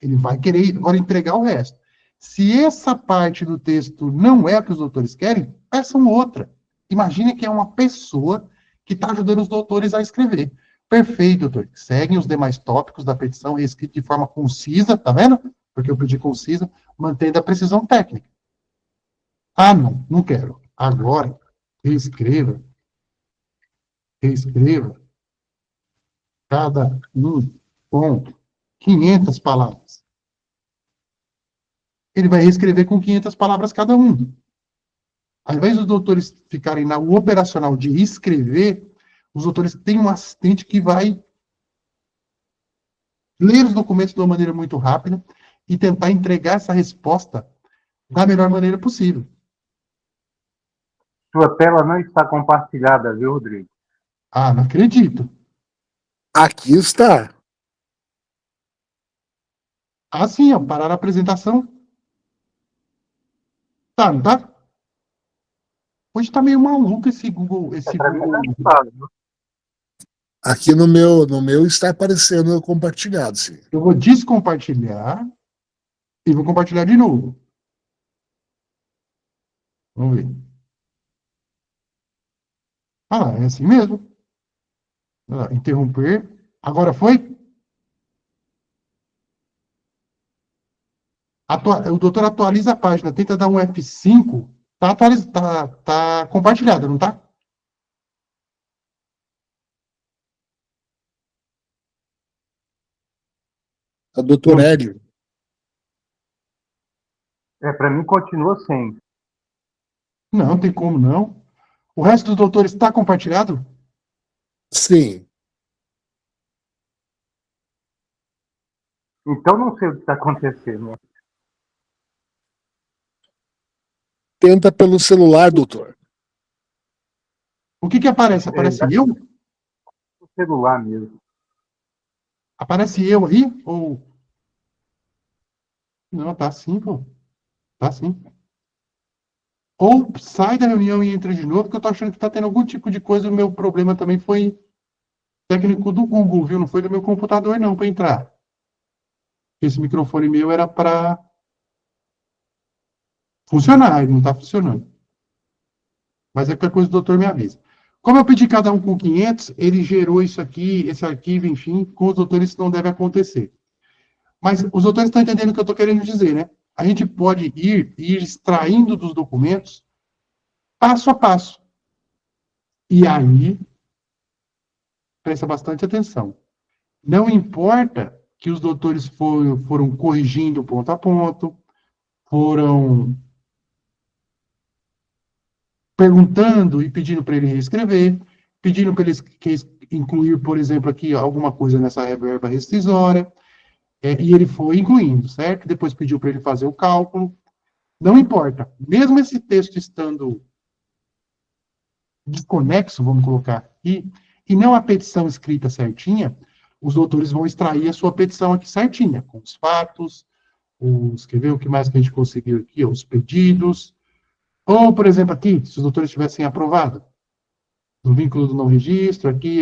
A: ele vai querer agora entregar o resto. Se essa parte do texto não é a que os doutores querem, peçam outra. Imagine que é uma pessoa que está ajudando os doutores a escrever. Perfeito, doutor. Seguem os demais tópicos da petição reescrito de forma concisa, tá vendo? Porque eu pedi concisa, mantendo a precisão técnica. Ah, não, não quero. Agora, reescreva, reescreva cada um com 500 palavras. Ele vai reescrever com 500 palavras cada um. Ao invés dos doutores ficarem no operacional de escrever, os doutores têm um assistente que vai ler os documentos de uma maneira muito rápida e tentar entregar essa resposta da melhor maneira possível.
C: Sua tela não está compartilhada, viu, Rodrigo?
A: Ah, não acredito.
B: Aqui está.
A: Ah, sim, ó, parar a apresentação. Tá, não tá? Hoje tá meio maluco esse Google.
C: Para mim não está, viu?
B: Aqui no meu está aparecendo compartilhado, sim.
A: Eu vou descompartilhar e vou compartilhar de novo. Vamos ver. Ah lá, é assim mesmo. Ah lá, interromper. Agora foi? O doutor atualiza a página, tenta dar um F5. Tá compartilhada, não tá?
B: A doutor Hélio.
C: Para mim continua sem.
A: Não, tem como não. O resto dos doutores está compartilhado?
B: Sim.
C: Então não sei o que está acontecendo.
B: Tenta pelo celular, doutor.
A: O que que aparece? Aparece eu?
C: O celular mesmo.
A: Aparece eu aí? Ou... Não, tá assim, pô. Tá assim. Ou sai da reunião e entra de novo, porque eu tô achando que tá tendo algum tipo de coisa. O meu problema também foi técnico do Google, viu? Não foi do meu computador, não, para entrar. Esse microfone meu era para funcionar, ele não tá funcionando. Mas é qualquer coisa o doutor me avisa. Como eu pedi cada um com 500, ele gerou isso aqui, esse arquivo, enfim, com os doutores isso não deve acontecer. Mas os doutores estão entendendo o que eu estou querendo dizer, né? A gente pode ir extraindo dos documentos passo a passo. E aí, presta bastante atenção. Não importa que os doutores foram corrigindo ponto a ponto, foram perguntando e pedindo para ele reescrever, pedindo para ele incluir, por exemplo, aqui alguma coisa nessa reverba rescisória, e ele foi incluindo, certo? Depois pediu para ele fazer o cálculo. Não importa. Mesmo esse texto estando desconexo, vamos colocar aqui, e não a petição escrita certinha, os doutores vão extrair a sua petição aqui certinha, com os fatos, quer ver o que mais que a gente conseguiu aqui? Os pedidos, ou, por exemplo, aqui, se os doutores tivessem aprovado, o vínculo do não registro, aqui.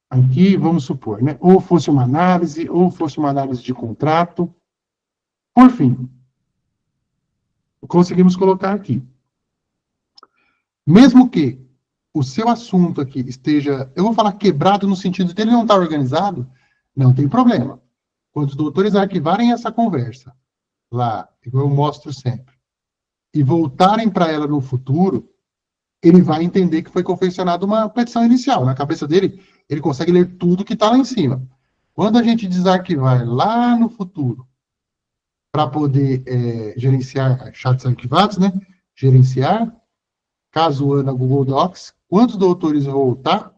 A: Aqui, vamos supor, né? Ou fosse uma análise de contrato. Por fim, conseguimos colocar aqui. Mesmo que o seu assunto aqui esteja, eu vou falar quebrado no sentido dele não estar organizado, não tem problema. Quando os doutores arquivarem essa conversa, lá, igual eu mostro sempre, e voltarem para ela no futuro, ele vai entender que foi confeccionada uma petição inicial. Na cabeça dele, ele consegue ler tudo que está lá em cima. Quando a gente desarquivar lá no futuro, para poder gerenciar chats arquivados, né? Gerenciar, caso Ana Google Docs, quando os doutores voltar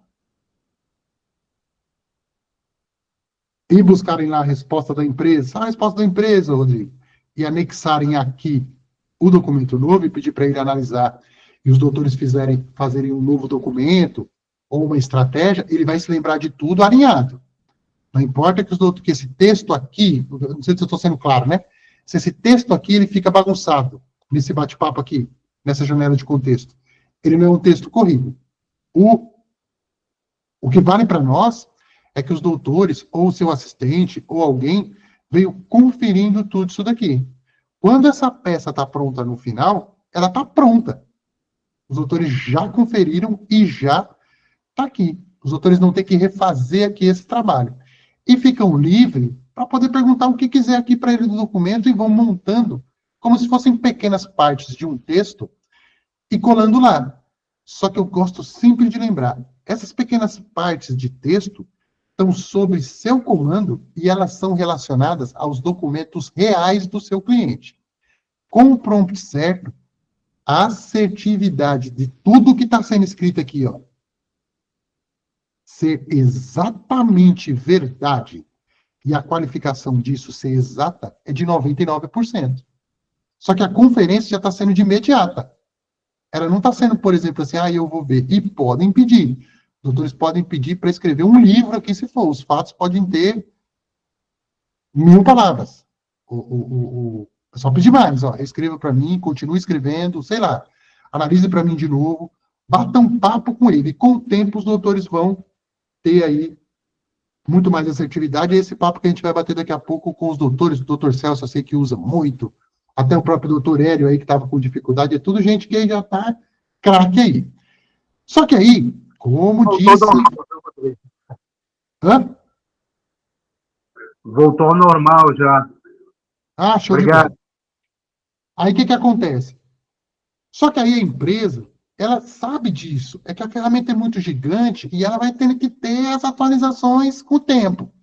A: e buscarem lá a resposta da empresa, Rodrigo, e anexarem aqui o documento novo e pedir para ele analisar, e os doutores fazerem um novo documento ou uma estratégia, ele vai se lembrar de tudo alinhado. Não importa que esse texto aqui, não sei se eu estou sendo claro, né? Se esse texto aqui ele fica bagunçado nesse bate-papo aqui, nessa janela de contexto, ele não é um texto corrido. O que vale para nós é que os doutores, ou o seu assistente, ou alguém, veio conferindo tudo isso daqui. Quando essa peça está pronta no final, ela está pronta. Os doutores já conferiram e já está aqui. Os doutores não têm que refazer aqui esse trabalho. E ficam livres para poder perguntar o que quiser aqui para ele do documento e vão montando como se fossem pequenas partes de um texto e colando lá. Só que eu gosto sempre de lembrar, essas pequenas partes de texto estão sob seu comando e elas são relacionadas aos documentos reais do seu cliente. Com o prompt certo, a assertividade de tudo que está sendo escrito aqui, ó, ser exatamente verdade e a qualificação disso ser exata é de 99%. Só que a conferência já está sendo de imediata. Ela não está sendo, por exemplo, assim, eu vou ver. E podem pedir. Os doutores podem pedir para escrever um livro aqui, se for. Os fatos podem ter 1000 palavras. É só pedir mais, ó. Escreva para mim, continue escrevendo, sei lá. Analise para mim de novo. Bata um papo com ele. E com o tempo, os doutores vão ter aí muito mais assertividade. É esse papo que a gente vai bater daqui a pouco com os doutores. O doutor Celso, eu sei que usa muito. Até o próprio doutor Hélio aí, que estava com dificuldade. É tudo gente que já está craque aí. Só que aí, como disse...
C: Hã? Voltou ao normal já.
A: Ah, show de bola. Aí o que acontece? Só que aí a empresa, ela sabe disso. É que a ferramenta é muito gigante e ela vai tendo que ter as atualizações com o tempo.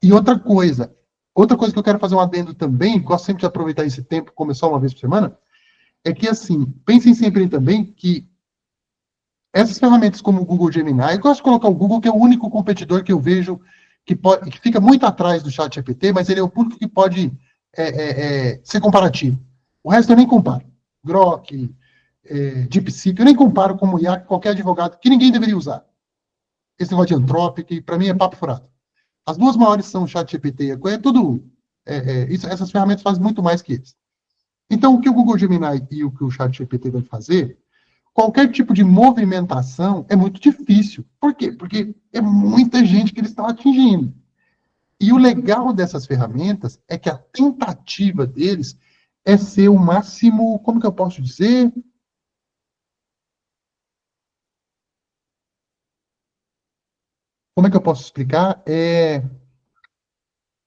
A: E outra coisa que eu quero fazer um adendo também, gosto sempre de aproveitar esse tempo, começar uma vez por semana, é que, assim, pensem sempre também que essas ferramentas como o Google Gemini, eu gosto de colocar o Google, que é o único competidor que eu vejo que fica muito atrás do ChatGPT, mas ele é o único que pode ser comparativo. O resto eu nem comparo. Grok, DeepSeek, eu nem comparo como IA qualquer advogado, que ninguém deveria usar. Esse negócio de Anthropic, para mim é papo furado. As duas maiores são o ChatGPT, é tudo Essas ferramentas fazem muito mais que isso. Então, o que o Google Gemini e o que o ChatGPT vai fazer, qualquer tipo de movimentação é muito difícil. Por quê? Porque é muita gente que eles estão atingindo. E o legal dessas ferramentas é que a tentativa deles é ser o máximo, como que eu posso dizer? Como é que eu posso explicar?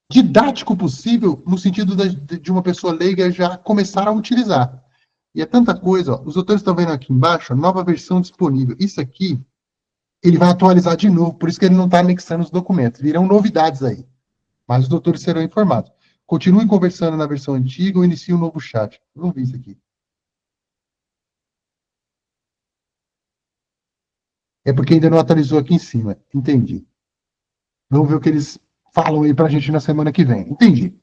A: Didático possível, no sentido de uma pessoa leiga já começar a utilizar. E é tanta coisa, ó, os autores estão vendo aqui embaixo, a nova versão disponível. Isso aqui, ele vai atualizar de novo, por isso que ele não está anexando os documentos. Virão novidades aí, mas os doutores serão informados. Continue conversando na versão antiga ou inicie um novo chat. Vamos ver isso aqui. É porque ainda não atualizou aqui em cima. Entendi. Vamos ver o que eles falam aí pra gente na semana que vem. Entendi.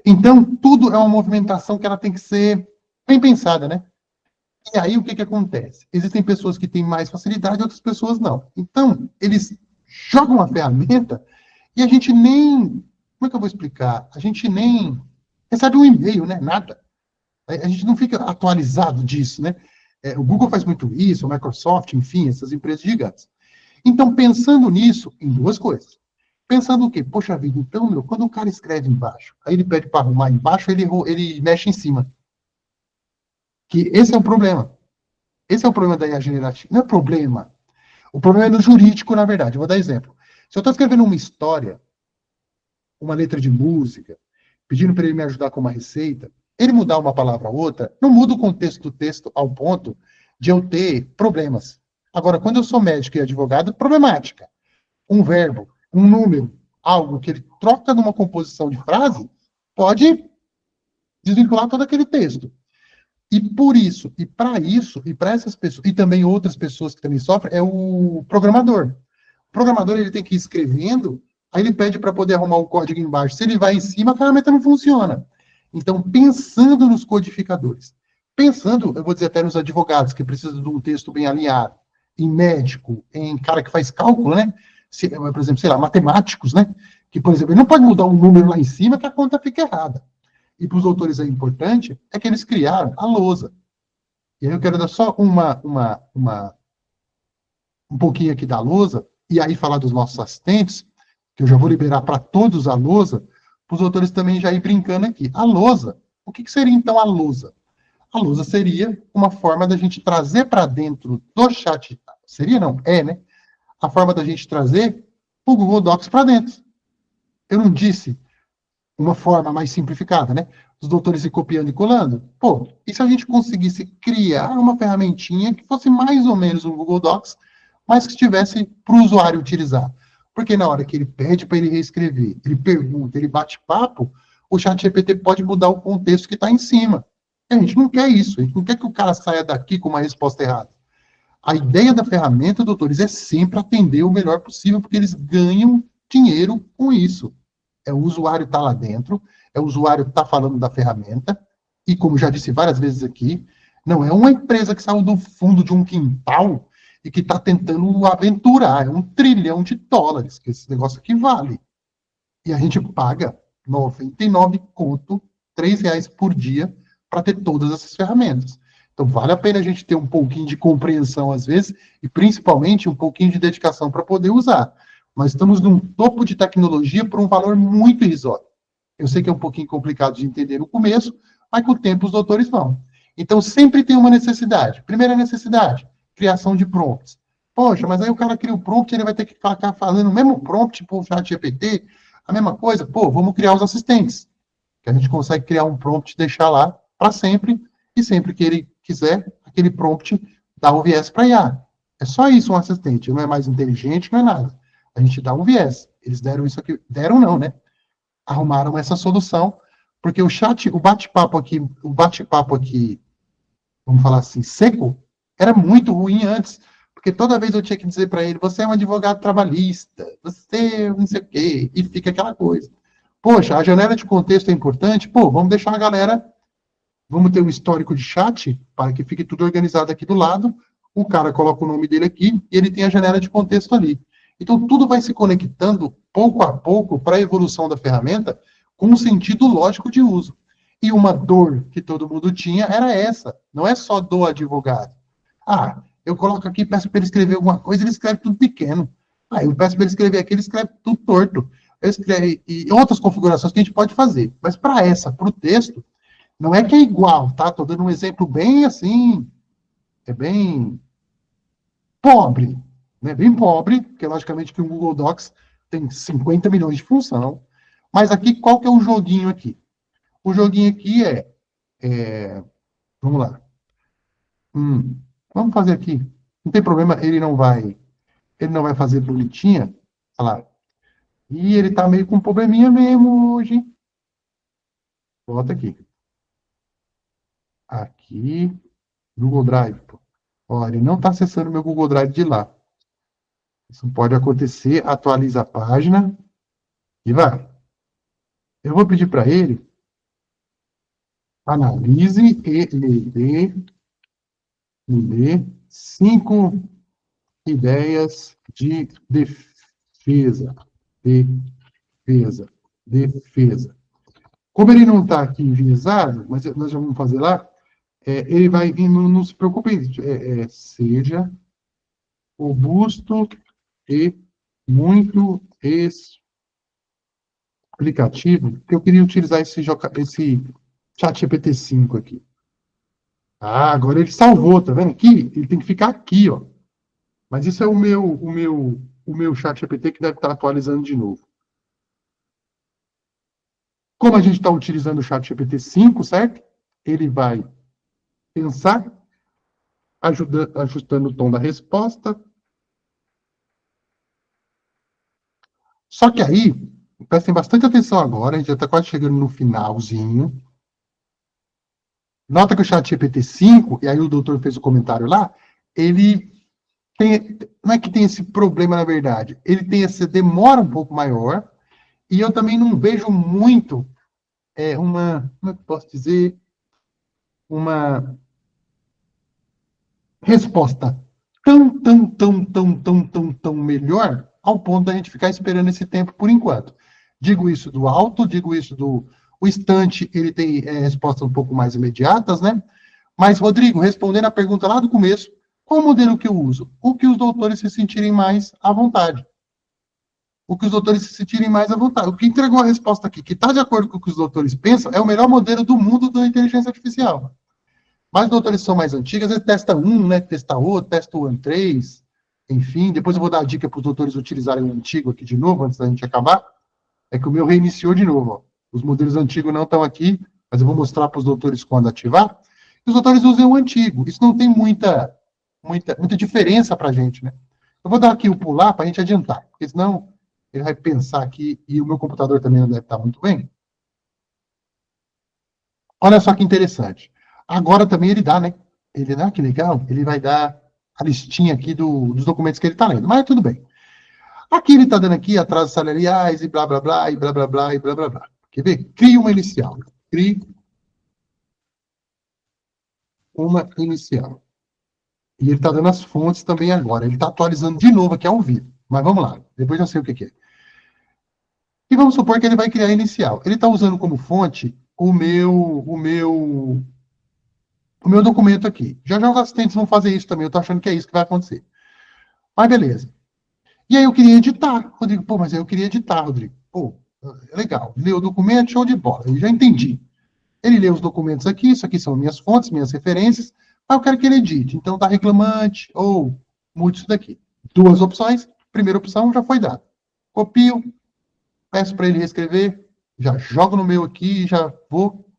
A: Então, tudo é uma movimentação que ela tem que ser bem pensada, né? E aí, o que acontece? Existem pessoas que têm mais facilidade, outras pessoas não. Então, eles jogam a ferramenta e a gente nem... Como é que eu vou explicar? A gente nem recebe um e-mail, né? Nada. A gente não fica atualizado disso, né? O Google faz muito isso, o Microsoft, enfim, essas empresas gigantes. Então, pensando nisso, em duas coisas. Pensando o quê? Poxa vida, então, quando o cara escreve embaixo, aí ele pede para arrumar embaixo, ele mexe em cima. Que esse é o problema. Esse é o problema da IA generativa. Não é problema. O problema é no jurídico, na verdade. Eu vou dar exemplo. Se eu estou escrevendo uma história, uma letra de música, pedindo para ele me ajudar com uma receita, ele mudar uma palavra ou outra, não muda o contexto do texto ao ponto de eu ter problemas. Agora, quando eu sou médico e advogado, problemática. Um verbo, um número, algo que ele troca numa composição de frase, pode desvincular todo aquele texto. E por isso, e para essas pessoas, e também outras pessoas que também sofrem, é o programador. O programador, ele tem que ir escrevendo, aí ele pede para poder arrumar o código embaixo. Se ele vai em cima, a ferramenta não funciona. Então, pensando nos codificadores, pensando, eu vou dizer até nos advogados, que precisam de um texto bem alinhado, em médico, em cara que faz cálculo, né? Por exemplo, sei lá, matemáticos, né? Que, por exemplo, ele não pode mudar um número lá em cima que a conta fica errada. E para os autores é importante, é que eles criaram a lousa. E aí eu quero dar só um pouquinho aqui da lousa, e aí falar dos nossos assistentes, que eu já vou liberar para todos a lousa, para os autores também já ir brincando aqui. A lousa, o que seria então a lousa? A lousa seria uma forma da gente trazer para dentro do chat, seria não, né? A forma da gente trazer o Google Docs para dentro. Eu não disse uma forma mais simplificada, né? Os doutores se copiando e colando. Pô, e se a gente conseguisse criar uma ferramentinha que fosse mais ou menos um Google Docs, mas que estivesse para o usuário utilizar? Porque na hora que ele pede para ele reescrever, ele pergunta, ele bate papo, o ChatGPT pode mudar o contexto que está em cima. E a gente não quer isso, a gente não quer que o cara saia daqui com uma resposta errada. A ideia da ferramenta, doutores, é sempre atender o melhor possível, porque eles ganham dinheiro com isso. É o usuário tá lá dentro, é o usuário tá falando da ferramenta, e como já disse várias vezes aqui, não é uma empresa que saiu do fundo de um quintal e que está tentando aventurar, é $1 trilhão que esse negócio aqui vale. E a gente paga 99 conto, R$3 por dia, para ter todas essas ferramentas. Então, vale a pena a gente ter um pouquinho de compreensão, às vezes, e principalmente um pouquinho de dedicação para poder usar. Nós estamos num topo de tecnologia por um valor muito irrisório. Eu sei que é um pouquinho complicado de entender no começo, mas com o tempo os doutores vão. Então, sempre tem uma necessidade. Primeira necessidade, criação de prompts. Poxa, mas aí o cara cria o prompt, ele vai ter que ficar falando o mesmo prompt para o ChatGPT, a mesma coisa. Pô, vamos criar os assistentes, que a gente consegue criar um prompt e deixar lá para sempre, e sempre que ele quiser, aquele prompt dá o viés para IA. É só isso um assistente, não é mais inteligente, não é nada. A gente dá um viés. Eles deram isso aqui, deram não, né? Arrumaram essa solução, porque o bate-papo aqui, vamos falar assim, seco, era muito ruim antes, porque toda vez eu tinha que dizer para ele, você é um advogado trabalhista, você não sei o quê, e fica aquela coisa. Poxa, a janela de contexto é importante, pô, vamos deixar a galera, vamos ter um histórico de chat, para que fique tudo organizado aqui do lado, o cara coloca o nome dele aqui, e ele tem a janela de contexto ali. Então, tudo vai se conectando pouco a pouco para a evolução da ferramenta, com um sentido lógico de uso. E uma dor que todo mundo tinha era essa, não é só do advogado. Ah, eu coloco aqui, peço para ele escrever alguma coisa, ele escreve tudo pequeno. Ah, eu peço para ele escrever aqui, ele escreve tudo torto. E outras configurações que a gente pode fazer. Mas para o texto, não é que é igual, tá? Estou dando um exemplo bem assim, é bem pobre, né? Bem pobre, porque logicamente que o Google Docs tem 50 milhões de função. Mas aqui, qual que é o joguinho aqui? O joguinho aqui vamos lá. Vamos fazer aqui. Não tem problema, ele não vai fazer bonitinha. Olha lá. E ele tá meio com um probleminha mesmo hoje. Volta aqui. Aqui, Google Drive. Pô. Ó, ele não está acessando meu Google Drive de lá. Isso pode acontecer. Atualiza a página e vai. Eu vou pedir para ele analise e me dê 5 ideias de defesa. Defesa. Defesa. Como ele não está aqui enviesado, mas nós já vamos fazer lá, ele vai, não se preocupe, seja robusto e muito explicativo, que eu queria utilizar esse chat GPT-5 aqui. Ah, agora ele salvou, tá vendo aqui? Ele tem que ficar aqui, ó. Mas isso é o meu chat GPT que deve estar atualizando de novo. Como a gente está utilizando o chat GPT-5, certo? Ele vai pensar, ajustando o tom da resposta. Só que aí, prestem bastante atenção agora, a gente já está quase chegando no finalzinho. Nota que o chat GPT-5, e aí o doutor fez o comentário lá, ele não é que tem esse problema, na verdade, ele tem essa demora um pouco maior, e eu também não vejo muito como é que posso dizer, uma resposta tão melhor, ao ponto da gente ficar esperando esse tempo por enquanto. Digo isso do alto, digo isso do... O instante, ele tem respostas um pouco mais imediatas, né? Mas, Rodrigo, respondendo a pergunta lá do começo, qual modelo que eu uso? O que os doutores se sentirem mais à vontade. O que os doutores se sentirem mais à vontade. O que entregou a resposta aqui, que está de acordo com o que os doutores pensam, é o melhor modelo do mundo da inteligência artificial. Mas doutores são mais antigos, às vezes testa um, né? Testa outro, testa o AN3, enfim. Depois eu vou dar a dica para os doutores utilizarem o antigo aqui de novo, antes da gente acabar. É que o meu reiniciou de novo, ó. Os modelos antigos não estão aqui, mas eu vou mostrar para os doutores quando ativar. E os doutores usem o antigo. Isso não tem muita diferença para a gente, né? Eu vou dar aqui o pular para a gente adiantar, porque senão ele vai pensar aqui, e o meu computador também não deve estar muito bem. Olha só que interessante. Agora também ele dá, né? Ele dá, que legal, ele vai dar a listinha aqui dos documentos que ele está lendo, mas tudo bem. Aqui ele está dando aqui atrasos salariais e blá, blá, blá, e blá, blá, blá, e blá, blá, blá. Quer ver? Crie uma inicial. Crie uma inicial. E ele está dando as fontes também agora. Ele está atualizando de novo aqui ao vivo. Mas vamos lá. Depois eu sei o que é. E vamos supor que ele vai criar a inicial. Ele está usando como fonte o meu documento aqui. Já os assistentes vão fazer isso também. Eu estou achando que é isso que vai acontecer. Mas beleza. E aí eu queria editar. Rodrigo, pô, mas aí eu queria editar, Rodrigo. Pô, legal. Leu o documento, show de bola. Eu já entendi. Ele lê os documentos aqui, isso aqui são minhas fontes, minhas referências, mas eu quero que ele edite. Então, tá reclamante, ou mude isso daqui. Duas opções. Primeira opção já foi dada. Copio, peço para ele reescrever, já jogo no meu aqui e já vou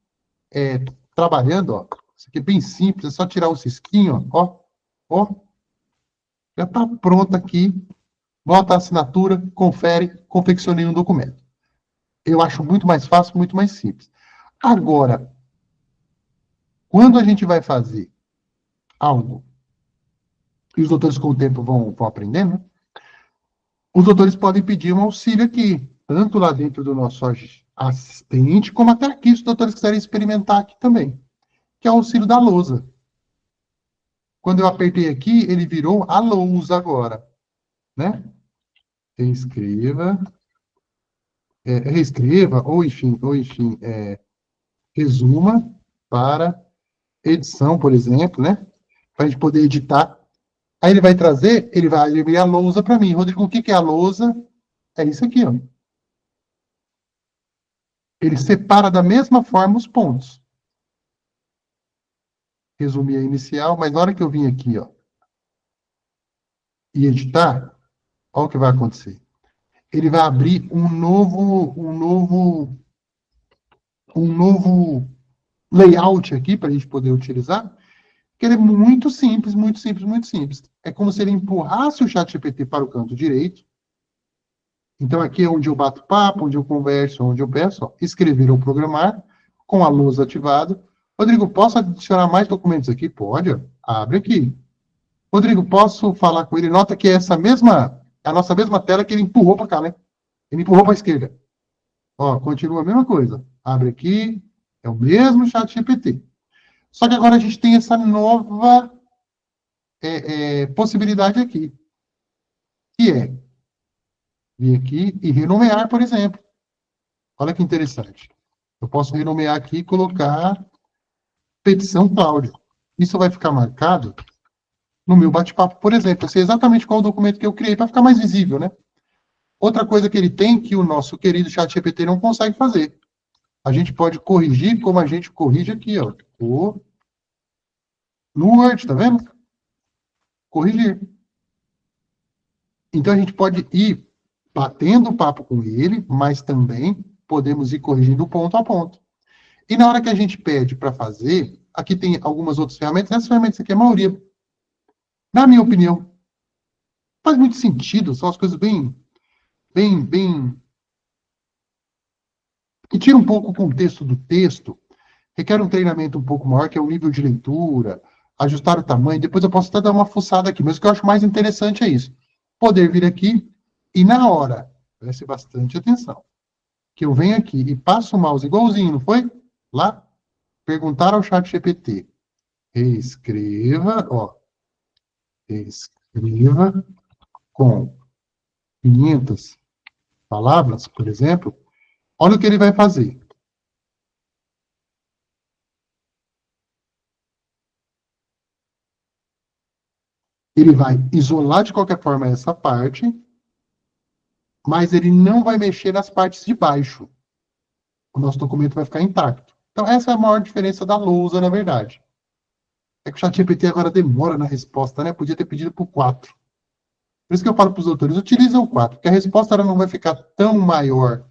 A: trabalhando, ó. Isso aqui é bem simples, é só tirar o cisquinho, ó. Ó. Já está pronto aqui. Bota a assinatura, confere, confeccionei um documento. Eu acho muito mais fácil, muito mais simples. Agora, quando a gente vai fazer algo, e os doutores com o tempo vão aprendendo, né? Os doutores podem pedir um auxílio aqui, tanto lá dentro do nosso assistente, como até aqui, se os doutores quiserem experimentar aqui também, que é o auxílio da lousa. Quando eu apertei aqui, ele virou a lousa agora, né? Escreva reescreva, ou enfim, resuma para edição, por exemplo, né? Para a gente poder editar. Aí ele vai trazer, ele vai abrir a lousa para mim. Rodrigo, o que que é a lousa? É isso aqui, ó. Ele separa da mesma forma os pontos. Resumir a inicial, mas na hora que eu vim aqui, ó, e editar, olha o que vai acontecer. Ele vai abrir um novo layout aqui para a gente poder utilizar, que ele é muito simples, muito simples, muito simples. É como se ele empurrasse o ChatGPT para o canto direito. Então, aqui é onde eu bato papo, onde eu converso, onde eu peço, ó, escrever ou programar, com a lousa ativada. Rodrigo, posso adicionar mais documentos aqui? Pode, ó. Abre aqui. Rodrigo, posso falar com ele? Nota que é a nossa mesma tela que ele empurrou para cá, né? Ele empurrou para a esquerda. Ó, continua a mesma coisa. Abre aqui, é o mesmo ChatGPT. Só que agora a gente tem essa nova possibilidade aqui, que é vir aqui e renomear, por exemplo. Olha que interessante. Eu posso renomear aqui e colocar petição Cláudio. Isso vai ficar marcado no meu bate-papo, por exemplo. Eu sei exatamente qual o documento que eu criei para ficar mais visível, né? Outra coisa que ele tem que o nosso querido ChatGPT não consegue fazer. A gente pode corrigir como a gente corrige aqui, ó. No Word, tá vendo? Corrigir. Então a gente pode ir batendo papo com ele, mas também podemos ir corrigindo ponto a ponto. E na hora que a gente pede para fazer, aqui tem algumas outras ferramentas, essas ferramentas aqui, a maioria, na minha opinião, faz muito sentido, são as coisas bem, que tira um pouco o contexto do texto, requer um treinamento um pouco maior, que é o nível de leitura, ajustar o tamanho, depois eu posso até dar uma fuçada aqui, mas o que eu acho mais interessante é isso, poder vir aqui e na hora, preste bastante atenção, que eu venho aqui e passo o mouse igualzinho, não foi? Lá, perguntar ao ChatGPT, escreva com 500 palavras, por exemplo, olha o que ele vai fazer. Ele vai isolar de qualquer forma essa parte, mas ele não vai mexer nas partes de baixo. O nosso documento vai ficar intacto. Então, essa é a maior diferença da lousa, na verdade. É que o ChatGPT agora demora na resposta, né? Podia ter pedido por 4. Por isso que eu falo para os doutores, utilizem o 4, porque a resposta ela não vai ficar tão maior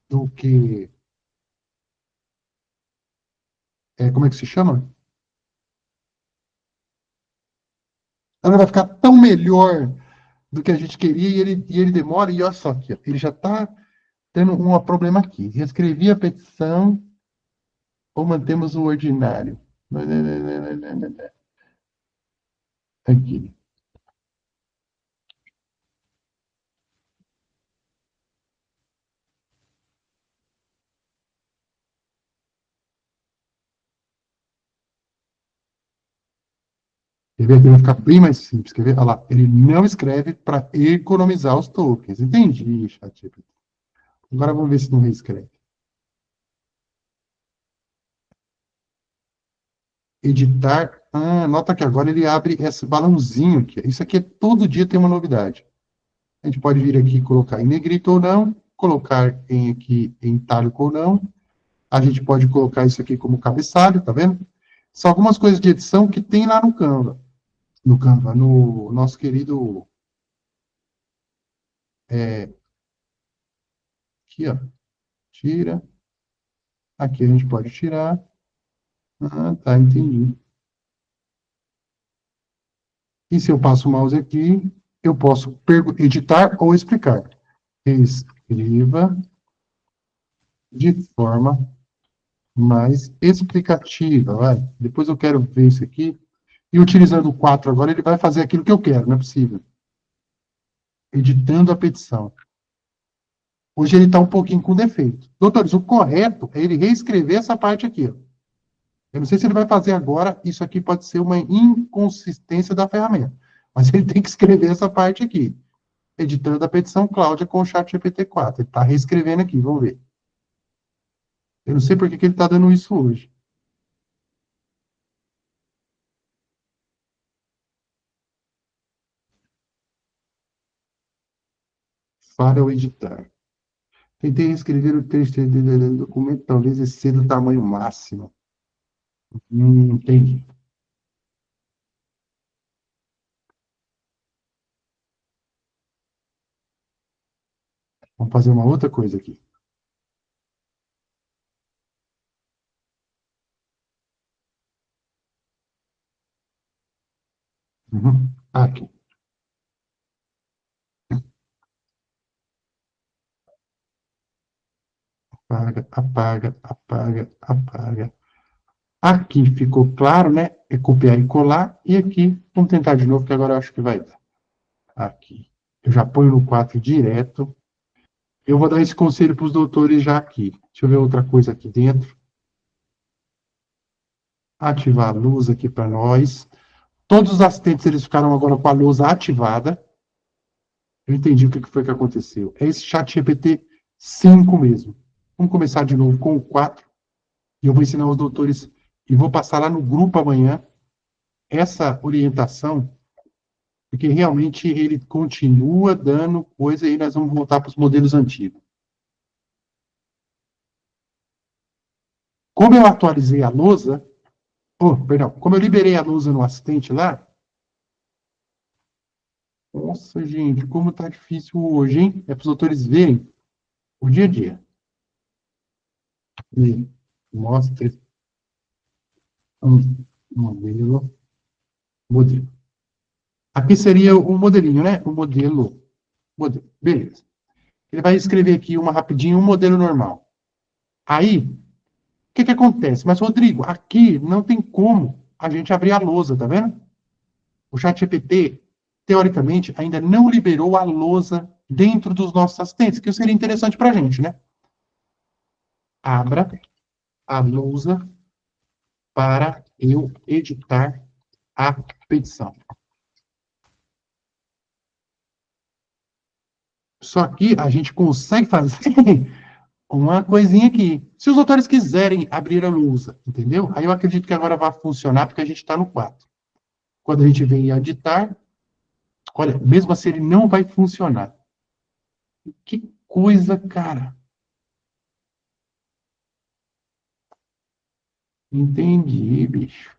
A: do que... como é que se chama? Ela não vai ficar tão melhor do que a gente queria e ele demora, e olha só aqui, ó, ele já está tendo um problema aqui. Reescrevi a petição ou mantemos o ordinário? Aqui. Quer ver? Ele vai ficar bem mais simples. Quer ver? Olha lá. Ele não escreve para economizar os tokens. Entendi, ChatGPT. Agora vamos ver se não reescreve. Editar. Ah, nota que agora ele abre esse balãozinho aqui. Isso aqui todo dia tem uma novidade. A gente pode vir aqui e colocar em negrito ou não, colocar aqui em itálico ou não. A gente pode colocar isso aqui como cabeçalho, tá vendo? São algumas coisas de edição que tem lá no Canva. No nosso querido... aqui, ó. Tira. Aqui a gente pode tirar. Ah, tá, entendi. E se eu passo o mouse aqui, eu posso editar ou explicar. Escreva de forma mais explicativa, vai. Depois eu quero ver isso aqui. E utilizando o 4 agora, ele vai fazer aquilo que eu quero, não é possível. Editando a petição. Hoje ele está um pouquinho com defeito. Doutores, o correto é ele reescrever essa parte aqui, ó. Eu não sei se ele vai fazer agora, isso aqui pode ser uma inconsistência da ferramenta. Mas ele tem que escrever essa parte aqui. editando a petição Cláudia com o chat GPT-4. Ele está reescrevendo aqui, vamos ver. Eu não sei por que ele está dando isso hoje. Para o editar. Tentei reescrever o texto do documento, talvez esse seja o tamanho máximo. Entendi. Vamos fazer uma outra coisa aqui. Aqui. Apaga, apaga, apaga, apaga. Aqui ficou claro, né? É copiar e colar. E aqui, vamos tentar de novo, que agora eu acho que vai dar. Aqui. Eu já ponho no 4 direto. Eu vou dar esse conselho para os doutores já aqui. Deixa eu ver outra coisa aqui dentro. Ativar a luz aqui para nós. Todos os assistentes eles ficaram agora com a luz ativada. Eu entendi o que foi que aconteceu. É esse chat GPT 5 mesmo. Vamos começar de novo com o 4. E eu vou ensinar os doutores e vou passar lá no grupo amanhã essa orientação, porque realmente ele continua dando coisa e nós vamos voltar para os modelos antigos. Como eu atualizei a lousa, perdão, como eu liberei a lousa no assistente lá, nossa, gente, como tá difícil hoje, hein? É para os doutores verem o dia a dia. E mostra um modelo. Aqui seria o modelinho, né? O modelo. Beleza. Ele vai escrever aqui uma rapidinho, um modelo normal. Aí, o que acontece? Mas, Rodrigo, aqui não tem como a gente abrir a lousa, tá vendo? O ChatGPT, teoricamente, ainda não liberou a lousa dentro dos nossos assistentes, que seria interessante para a gente, né? Abra a lousa para eu editar a petição. Só que a gente consegue fazer uma coisinha aqui. Se os autores quiserem abrir a lousa, entendeu? Aí eu acredito que agora vai funcionar, porque a gente está no 4. Quando a gente vem editar, olha, mesmo assim ele não vai funcionar. Que coisa, cara. Entendi, bicho.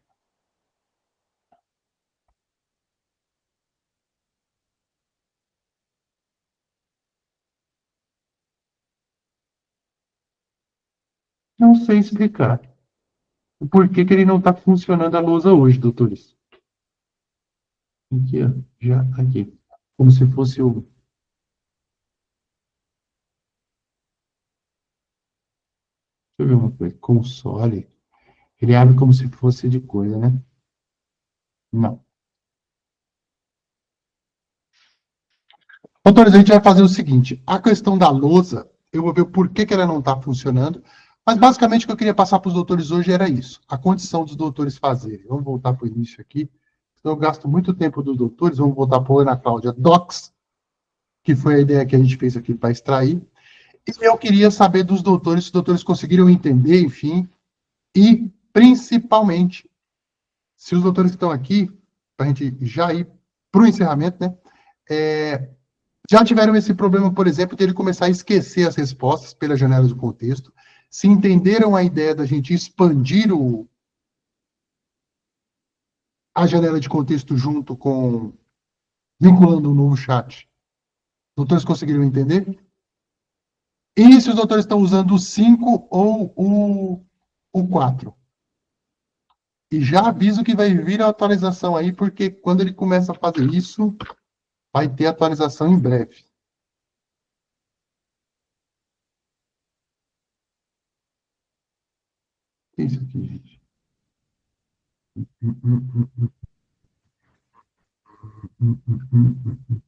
A: Não sei explicar. Por que que ele não está funcionando a lousa hoje, doutores? Aqui, ó, já aqui. Como se fosse o... Deixa eu ver uma coisa. Console. Ele abre como se fosse de coisa, né? Não. Doutores, a gente vai fazer o seguinte: a questão da lousa, eu vou ver por que que ela não está funcionando, mas basicamente o que eu queria passar para os doutores hoje era isso, a condição dos doutores fazerem. Vamos voltar para o início aqui. Eu gasto muito tempo dos doutores, vamos voltar para o Ana Cláudia Docs, que foi a ideia que a gente fez aqui para extrair. E eu queria saber dos doutores, se os doutores conseguiram entender, enfim, e principalmente, se os doutores que estão aqui, para a gente já ir para o encerramento, né? Já tiveram esse problema, por exemplo, de ele começar a esquecer as respostas pelas janelas do contexto, se entenderam a ideia da gente expandir a janela de contexto junto com, vinculando um novo chat. Os doutores conseguiram entender? E se os doutores estão usando o 5 ou o 4? E já aviso que vai vir a atualização aí, porque quando ele começa a fazer isso, vai ter atualização em breve. O que é isso aqui, gente? Hum, hum, hum, hum, hum, hum, hum, hum.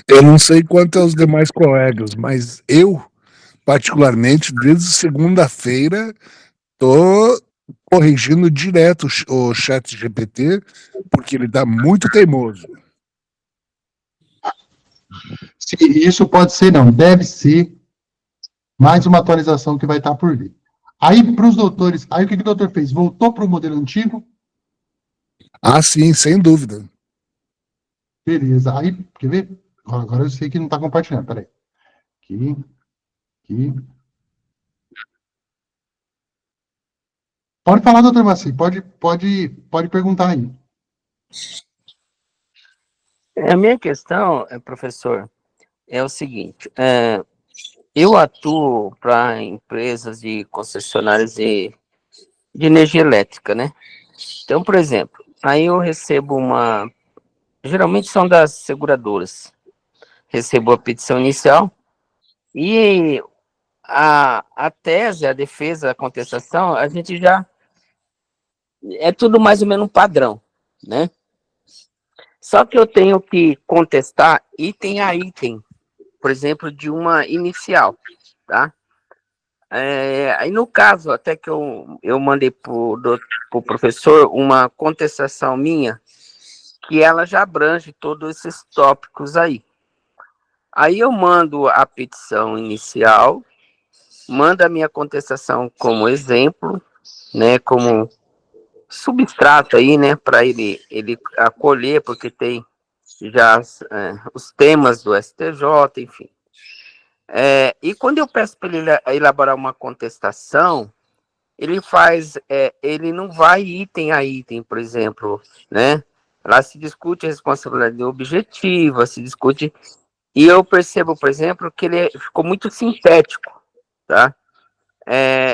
B: Eu não sei quanto aos demais colegas, mas eu particularmente, desde segunda-feira, tô corrigindo direto o chat GPT, porque ele tá muito teimoso.
A: Se isso pode ser, não, deve ser mais uma atualização que vai estar por vir. Aí, para os doutores, aí o que o doutor fez? Voltou para o modelo antigo?
B: Ah, sim, sem dúvida.
A: Beleza. Aí, quer ver? Agora eu sei que não está compartilhando, peraí. Aqui. Pode falar, doutor Maci, pode perguntar aí.
D: A minha questão, professor, é o seguinte: eu atuo para empresas de concessionárias de energia elétrica, né? Então, por exemplo, aí eu recebo geralmente são das seguradoras, recebo a petição inicial e a tese, a defesa, a contestação, a gente já é tudo mais ou menos um padrão, né? Só que eu tenho que contestar item a item, por exemplo, de uma inicial, tá? Aí no caso, até que eu mandei pro professor uma contestação minha, que ela já abrange todos esses tópicos aí. Aí eu mando a petição inicial, mando a minha contestação como exemplo, né, como substrato aí, né, para ele acolher, porque tem já os temas do STJ, enfim. E quando eu peço para ele elaborar uma contestação, ele não vai item a item, por exemplo, né? Lá se discute a responsabilidade objetiva, se discute. E eu percebo, por exemplo, que ele ficou muito sintético, tá?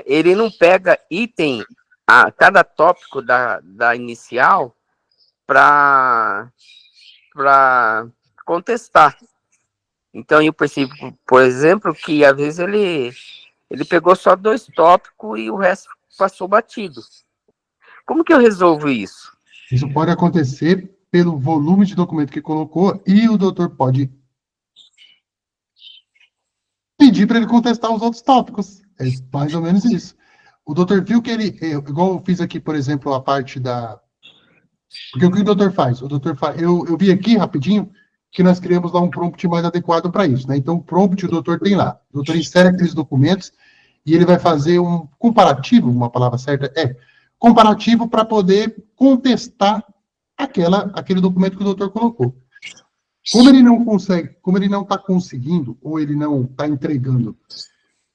D: Ele não pega item, cada tópico da inicial para contestar. Então, eu percebo, por exemplo, que às vezes ele pegou só 2 tópicos e o resto passou batido. Como que eu resolvo isso?
A: Isso pode acontecer pelo volume de documento que colocou e o doutor pode pedir para ele contestar os outros tópicos. É mais ou menos isso. O doutor viu que igual eu fiz aqui, por exemplo, a parte da... Porque o que o doutor faz? O doutor faz... Eu vi aqui, rapidinho, que nós criamos lá um prompt mais adequado para isso, né? Então, o prompt o doutor tem lá. O doutor insere aqueles documentos e ele vai fazer um comparativo, uma palavra certa comparativo para poder contestar aquele documento que o doutor colocou. Como ele não consegue, como ele não está conseguindo, ou ele não está entregando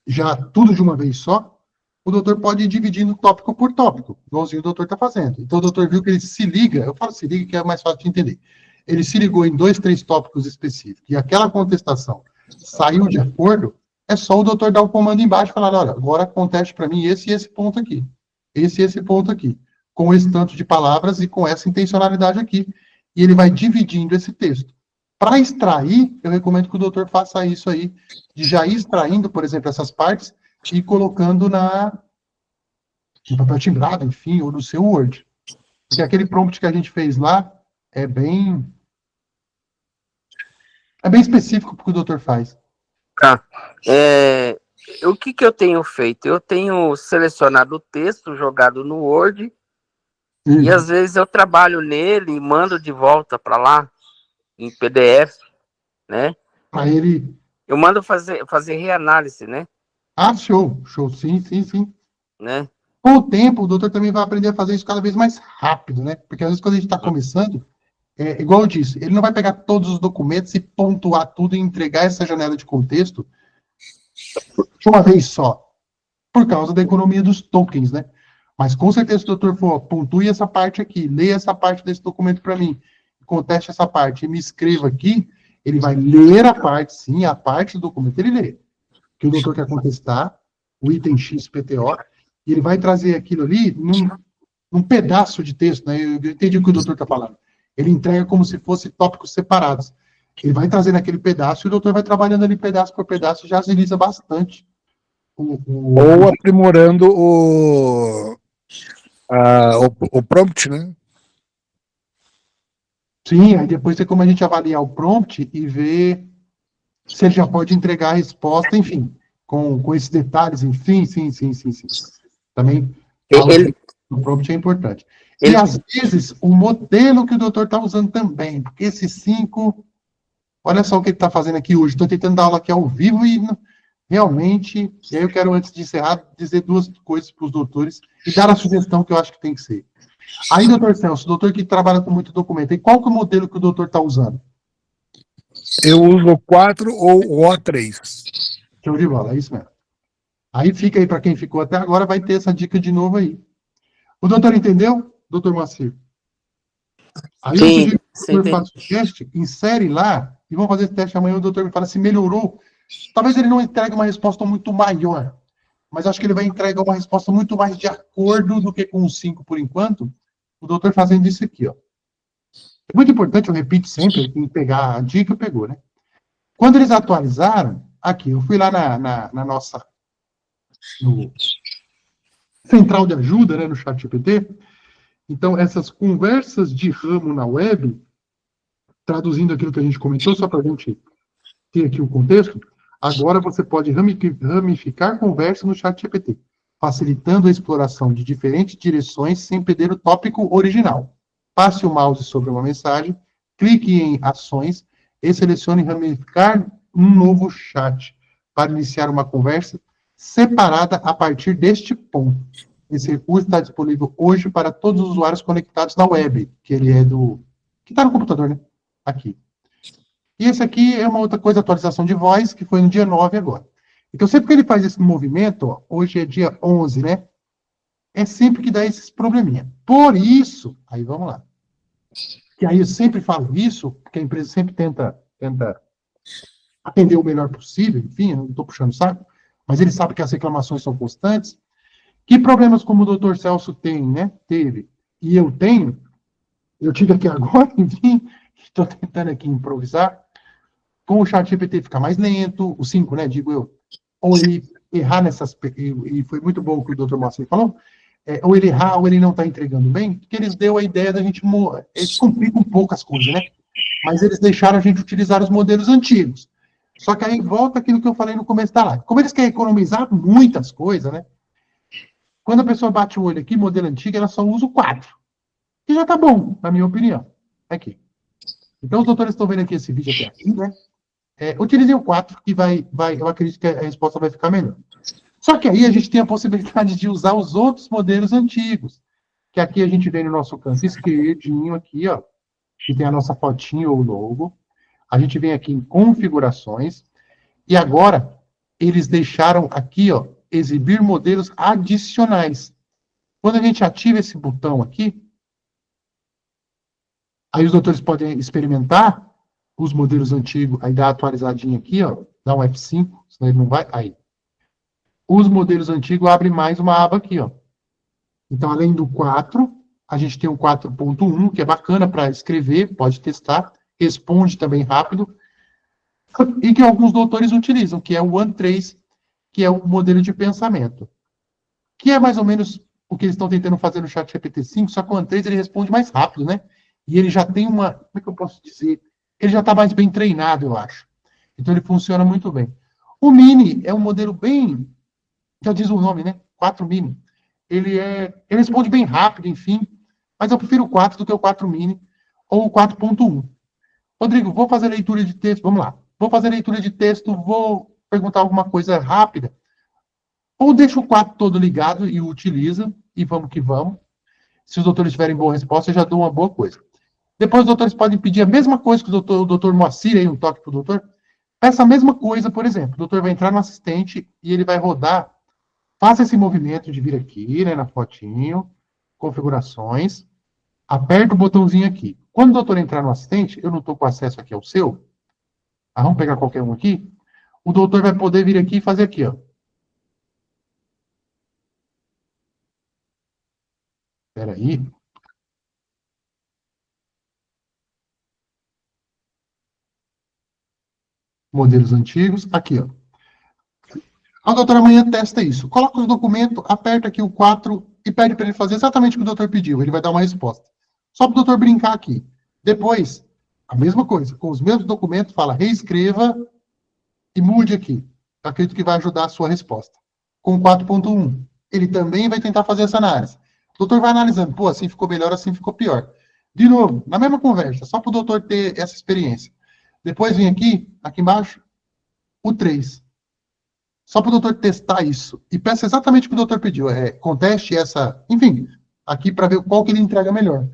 A: já tudo de uma vez só, o doutor pode ir dividindo tópico por tópico, igualzinho o doutor está fazendo. Então o doutor viu que ele se liga, eu falo se liga que é mais fácil de entender. Ele se ligou em 2, 3 tópicos específicos, e aquela contestação saiu de acordo, é só o doutor dar o comando embaixo e falar, olha, agora conteste para mim esse e esse ponto aqui. Esse e esse ponto aqui. Com esse tanto de palavras e com essa intencionalidade aqui. E ele vai dividindo esse texto. Para extrair, eu recomendo que o doutor faça isso aí, de já ir extraindo, por exemplo, essas partes e colocando no papel timbrado, enfim, ou no seu Word. Porque aquele prompt que a gente fez lá é bem específico para o que o doutor faz.
D: Tá. O que eu tenho feito? Eu tenho selecionado o texto, jogado no Word, e às vezes eu trabalho nele e mando de volta para lá, em PDF, né?
A: Aí ele...
D: Eu mando fazer reanálise, né?
A: Show, sim.
D: Né?
A: Com o tempo, o doutor também vai aprender a fazer isso cada vez mais rápido, né? Porque às vezes quando a gente está começando, igual eu disse, ele não vai pegar todos os documentos e pontuar tudo e entregar essa janela de contexto de uma vez só, por causa da economia dos tokens, né? Mas com certeza se o doutor for, pontue essa parte aqui, leia essa parte desse documento para mim, conteste essa parte e me escreva aqui, ele vai ler a parte, sim, a parte do documento ele lê. Que o doutor quer contestar, o item X, PTO, e ele vai trazer aquilo ali num pedaço de texto, né? Eu entendi o que o doutor está falando. Ele entrega como se fosse tópicos separados. Ele vai trazendo aquele pedaço e o doutor vai trabalhando ali pedaço por pedaço e já agiliza bastante.
B: Ou aprimorando o prompt, né?
A: Sim, aí depois tem como a gente avaliar o prompt e ver se ele já pode entregar a resposta, enfim. com esses detalhes, enfim, sim. Também
D: Ele,
A: o prompt é importante.
D: ele-
A: E, às vezes, o modelo que o doutor está usando também, porque esses 5, olha só o que ele está fazendo aqui hoje, estou tentando dar aula aqui ao vivo e realmente, e aí eu quero, antes de encerrar, dizer 2 coisas para os doutores e dar a sugestão que eu acho que tem que ser. Aí, doutor Celso, doutor que trabalha com muito documento, e qual que é o modelo que o doutor está usando?
B: Eu uso o 4 ou o O3.
A: Show de bola, é isso mesmo. Aí fica aí, para quem ficou até agora, vai ter essa dica de novo aí. O doutor entendeu, doutor Moacir? Aí eu
D: sim,
A: sugiro que o
D: sim,
A: doutor faça o teste, insere lá, e vamos fazer esse teste amanhã, o doutor me fala se melhorou. Talvez ele não entregue uma resposta muito maior, mas acho que ele vai entregar uma resposta muito mais de acordo do que com os 5 por enquanto. O doutor fazendo isso aqui, ó. É muito importante, eu repito sempre, quem pegar a dica, pegou, né? Quando eles atualizaram, aqui, eu fui lá na nossa no central de ajuda, né, no chat GPT. Então, essas conversas de ramo na web, traduzindo aquilo que a gente comentou, só para a gente ter aqui o contexto, agora você pode ramificar conversa no chat GPT, facilitando a exploração de diferentes direções sem perder o tópico original. Passe o mouse sobre uma mensagem, clique em ações e selecione ramificar um novo chat para iniciar uma conversa separada a partir deste ponto. Esse recurso está disponível hoje para todos os usuários conectados na web, que ele é que está no computador, né? Aqui. E esse aqui é uma outra coisa, atualização de voz, que foi no dia 9 agora. Então, sempre que ele faz esse movimento, ó, hoje é dia 11, né? É sempre que dá esses probleminha. Por isso, aí vamos lá. Que aí eu sempre falo isso, porque a empresa sempre tenta atender o melhor possível, enfim, eu não estou puxando o saco, mas ele sabe que as reclamações são constantes. Que problemas como o doutor Celso tem, né? Teve, e eu tenho, eu tive aqui agora, enfim, estou tentando aqui improvisar, com o chat GPT ficar mais lento, o 5, né, digo eu, ou ele errar nessas, e foi muito bom o que o doutor Moacir falou, ou ele errar, ou ele não está entregando bem, porque eles deu a ideia da gente, eles complicam um pouco as coisas, né, mas eles deixaram a gente utilizar os modelos antigos. Só que aí volta aquilo que eu falei no começo da live. Como eles querem economizar muitas coisas, né, quando a pessoa bate o olho aqui, modelo antigo, ela só usa o 4, que já tá bom, na minha opinião. Aqui. Então, os doutores estão vendo aqui esse vídeo até aqui, né? Utilizem o 4, que eu acredito que a resposta vai ficar melhor. Só que aí a gente tem a possibilidade de usar os outros modelos antigos, que aqui a gente vem no nosso canto esquerdinho aqui, ó, que tem a nossa fotinho ou logo. A gente vem aqui em configurações, e agora eles deixaram aqui, ó, exibir modelos adicionais. Quando a gente ativa esse botão aqui, aí os doutores podem experimentar os modelos antigos, aí dá atualizadinha aqui, ó, dá um F5, senão ele não vai, aí. Os modelos antigos abrem mais uma aba aqui, ó. Então, além do 4, a gente tem o 4.1, que é bacana para escrever, pode testar, responde também rápido, e que alguns doutores utilizam, que é o ONE3, que é o modelo de pensamento. Que é mais ou menos o que eles estão tentando fazer no chat GPT-5, só que o ONE3 ele responde mais rápido, né? E ele já tem uma, como é que eu posso dizer? Ele já está mais bem treinado, eu acho. Então ele funciona muito bem. O Mini é um modelo bem, já diz o nome, né? 4 Mini. Ele responde bem rápido, enfim, mas eu prefiro o 4 do que o 4 Mini ou o 4.1. Rodrigo, vou fazer leitura de texto, vamos lá. Vou fazer leitura de texto, vou perguntar alguma coisa rápida. Ou deixa o 4 todo ligado e o utiliza, e vamos que vamos. Se os doutores tiverem boa resposta, eu já dou uma boa coisa. Depois os doutores podem pedir a mesma coisa que o doutor Moacir, aí um toque para o doutor. Peça a mesma coisa, por exemplo. O doutor vai entrar no assistente e ele vai rodar. Faça esse movimento de vir aqui, né, na fotinho, configurações. Aperta o botãozinho aqui. Quando o doutor entrar no assistente, eu não estou com acesso aqui ao seu. Vamos pegar qualquer um aqui. O doutor vai poder vir aqui e fazer aqui, ó. Espera aí. Modelos antigos. Aqui, ó. A doutora amanhã testa isso. Coloca o documento, aperta aqui o 4 e pede para ele fazer exatamente o que o doutor pediu. Ele vai dar uma resposta. Só para o doutor brincar aqui. Depois, a mesma coisa. Com os mesmos documentos, fala reescreva e mude aqui. acredito que vai ajudar a sua resposta. Com o 4.1, ele também vai tentar fazer essa análise. O doutor vai analisando, pô, assim ficou melhor, assim ficou pior. De novo, na mesma conversa, só para o doutor ter essa experiência. Depois vem aqui embaixo, o 3. Só para o doutor testar isso. E peça exatamente o que o doutor pediu. Conteste essa, enfim, aqui para ver qual que ele entrega melhor.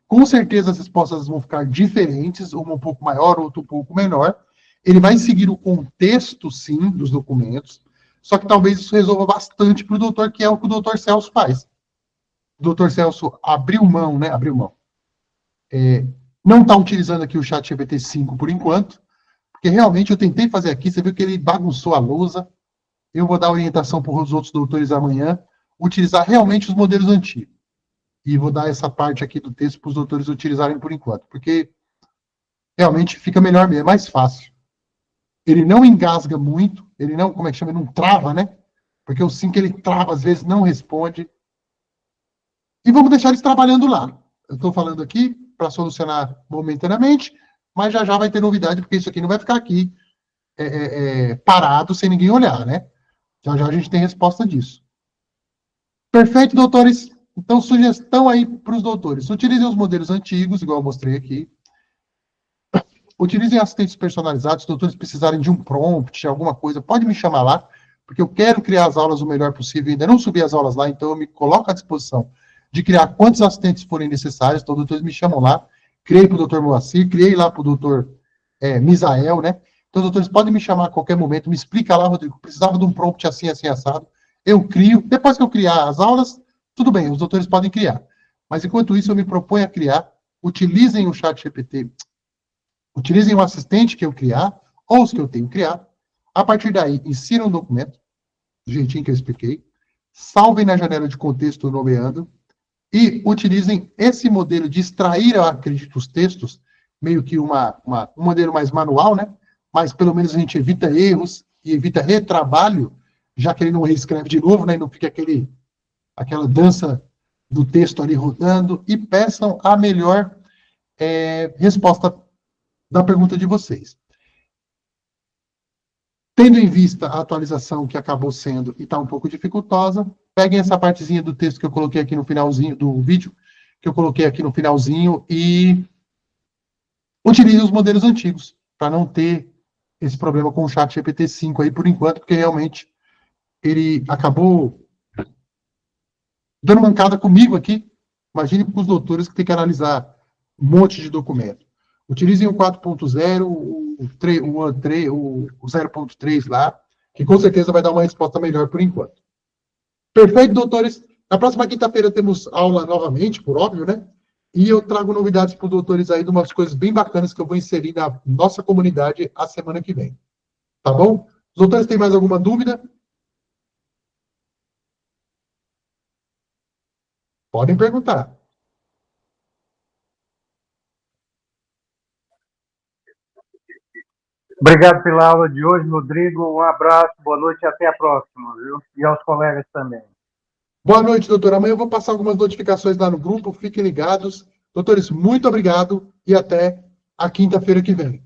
A: Com certeza as respostas vão ficar diferentes, uma um pouco maior, outra um pouco menor. Ele vai seguir o contexto, sim, dos documentos, só que talvez isso resolva bastante para o doutor, que é o que o doutor Celso faz. O doutor Celso abriu mão, né? Abriu mão. Não está utilizando aqui o chat GPT 5 por enquanto, porque realmente eu tentei fazer aqui, você viu que ele bagunçou a lousa. Eu vou dar orientação para os outros doutores amanhã, utilizar realmente os modelos antigos. E vou dar essa parte aqui do texto para os doutores utilizarem por enquanto, porque realmente fica melhor mesmo, é mais fácil. Ele não engasga muito, ele não, como é que chama, ele não trava, né? Porque eu sinto que ele trava, às vezes não responde. E vamos deixar eles trabalhando lá. Eu estou falando aqui para solucionar momentaneamente, mas já vai ter novidade, porque isso aqui não vai ficar aqui parado sem ninguém olhar, né? Já a gente tem resposta disso. Perfeito, doutores. Então, sugestão aí para os doutores. Utilizem os modelos antigos, igual eu mostrei aqui. Utilizem assistentes personalizados. Se os doutores precisarem de um prompt, alguma coisa, pode me chamar lá, porque eu quero criar as aulas o melhor possível. Ainda não subi as aulas lá, então eu me coloco à disposição de criar quantos assistentes forem necessários. Então, os doutores me chamam lá. Criei para o doutor Moacir, criei lá para o doutor Misael, né? Então, os doutores podem me chamar a qualquer momento. Me explica lá, Rodrigo, precisava de um prompt assim, assim, assado. Eu crio. Depois que eu criar as aulas, tudo bem, os doutores podem criar. Mas, enquanto isso, eu me proponho a criar. Utilizem o chat GPT. Utilizem o assistente que eu criar, ou os que eu tenho criado. A partir daí, insiram um documento, do jeitinho que eu expliquei. Salvem na janela de contexto nomeando. E utilizem esse modelo de extrair, eu acredito, os textos, meio que um modelo mais manual, né? Mas pelo menos a gente evita erros e evita retrabalho, já que ele não reescreve de novo, né? E não fica aquela dança do texto ali rodando, e peçam a melhor resposta da pergunta de vocês. Tendo em vista a atualização que acabou sendo e está um pouco dificultosa, peguem essa partezinha do texto que eu coloquei aqui no finalzinho do vídeo, que eu coloquei aqui no finalzinho, e utilizem os modelos antigos, para não ter esse problema com o chat GPT-5 aí por enquanto, porque realmente ele acabou dando mancada comigo aqui. Imagine com os doutores que tem que analisar um monte de documento. Utilizem o 4.0, o 0.3 lá, que com certeza vai dar uma resposta melhor por enquanto. Perfeito, doutores. Na próxima quinta-feira temos aula novamente, por óbvio, né? E eu trago novidades para os doutores aí de umas coisas bem bacanas que eu vou inserir na nossa comunidade a semana que vem. Tá bom? Os doutores têm mais alguma dúvida? Podem perguntar.
C: Obrigado pela aula de hoje, Rodrigo. Um abraço, boa noite e até a próxima, viu? E aos colegas também.
A: Boa noite, doutor. Amanhã eu vou passar algumas notificações lá no grupo. Fiquem ligados. Doutores, muito obrigado e até a quinta-feira que vem.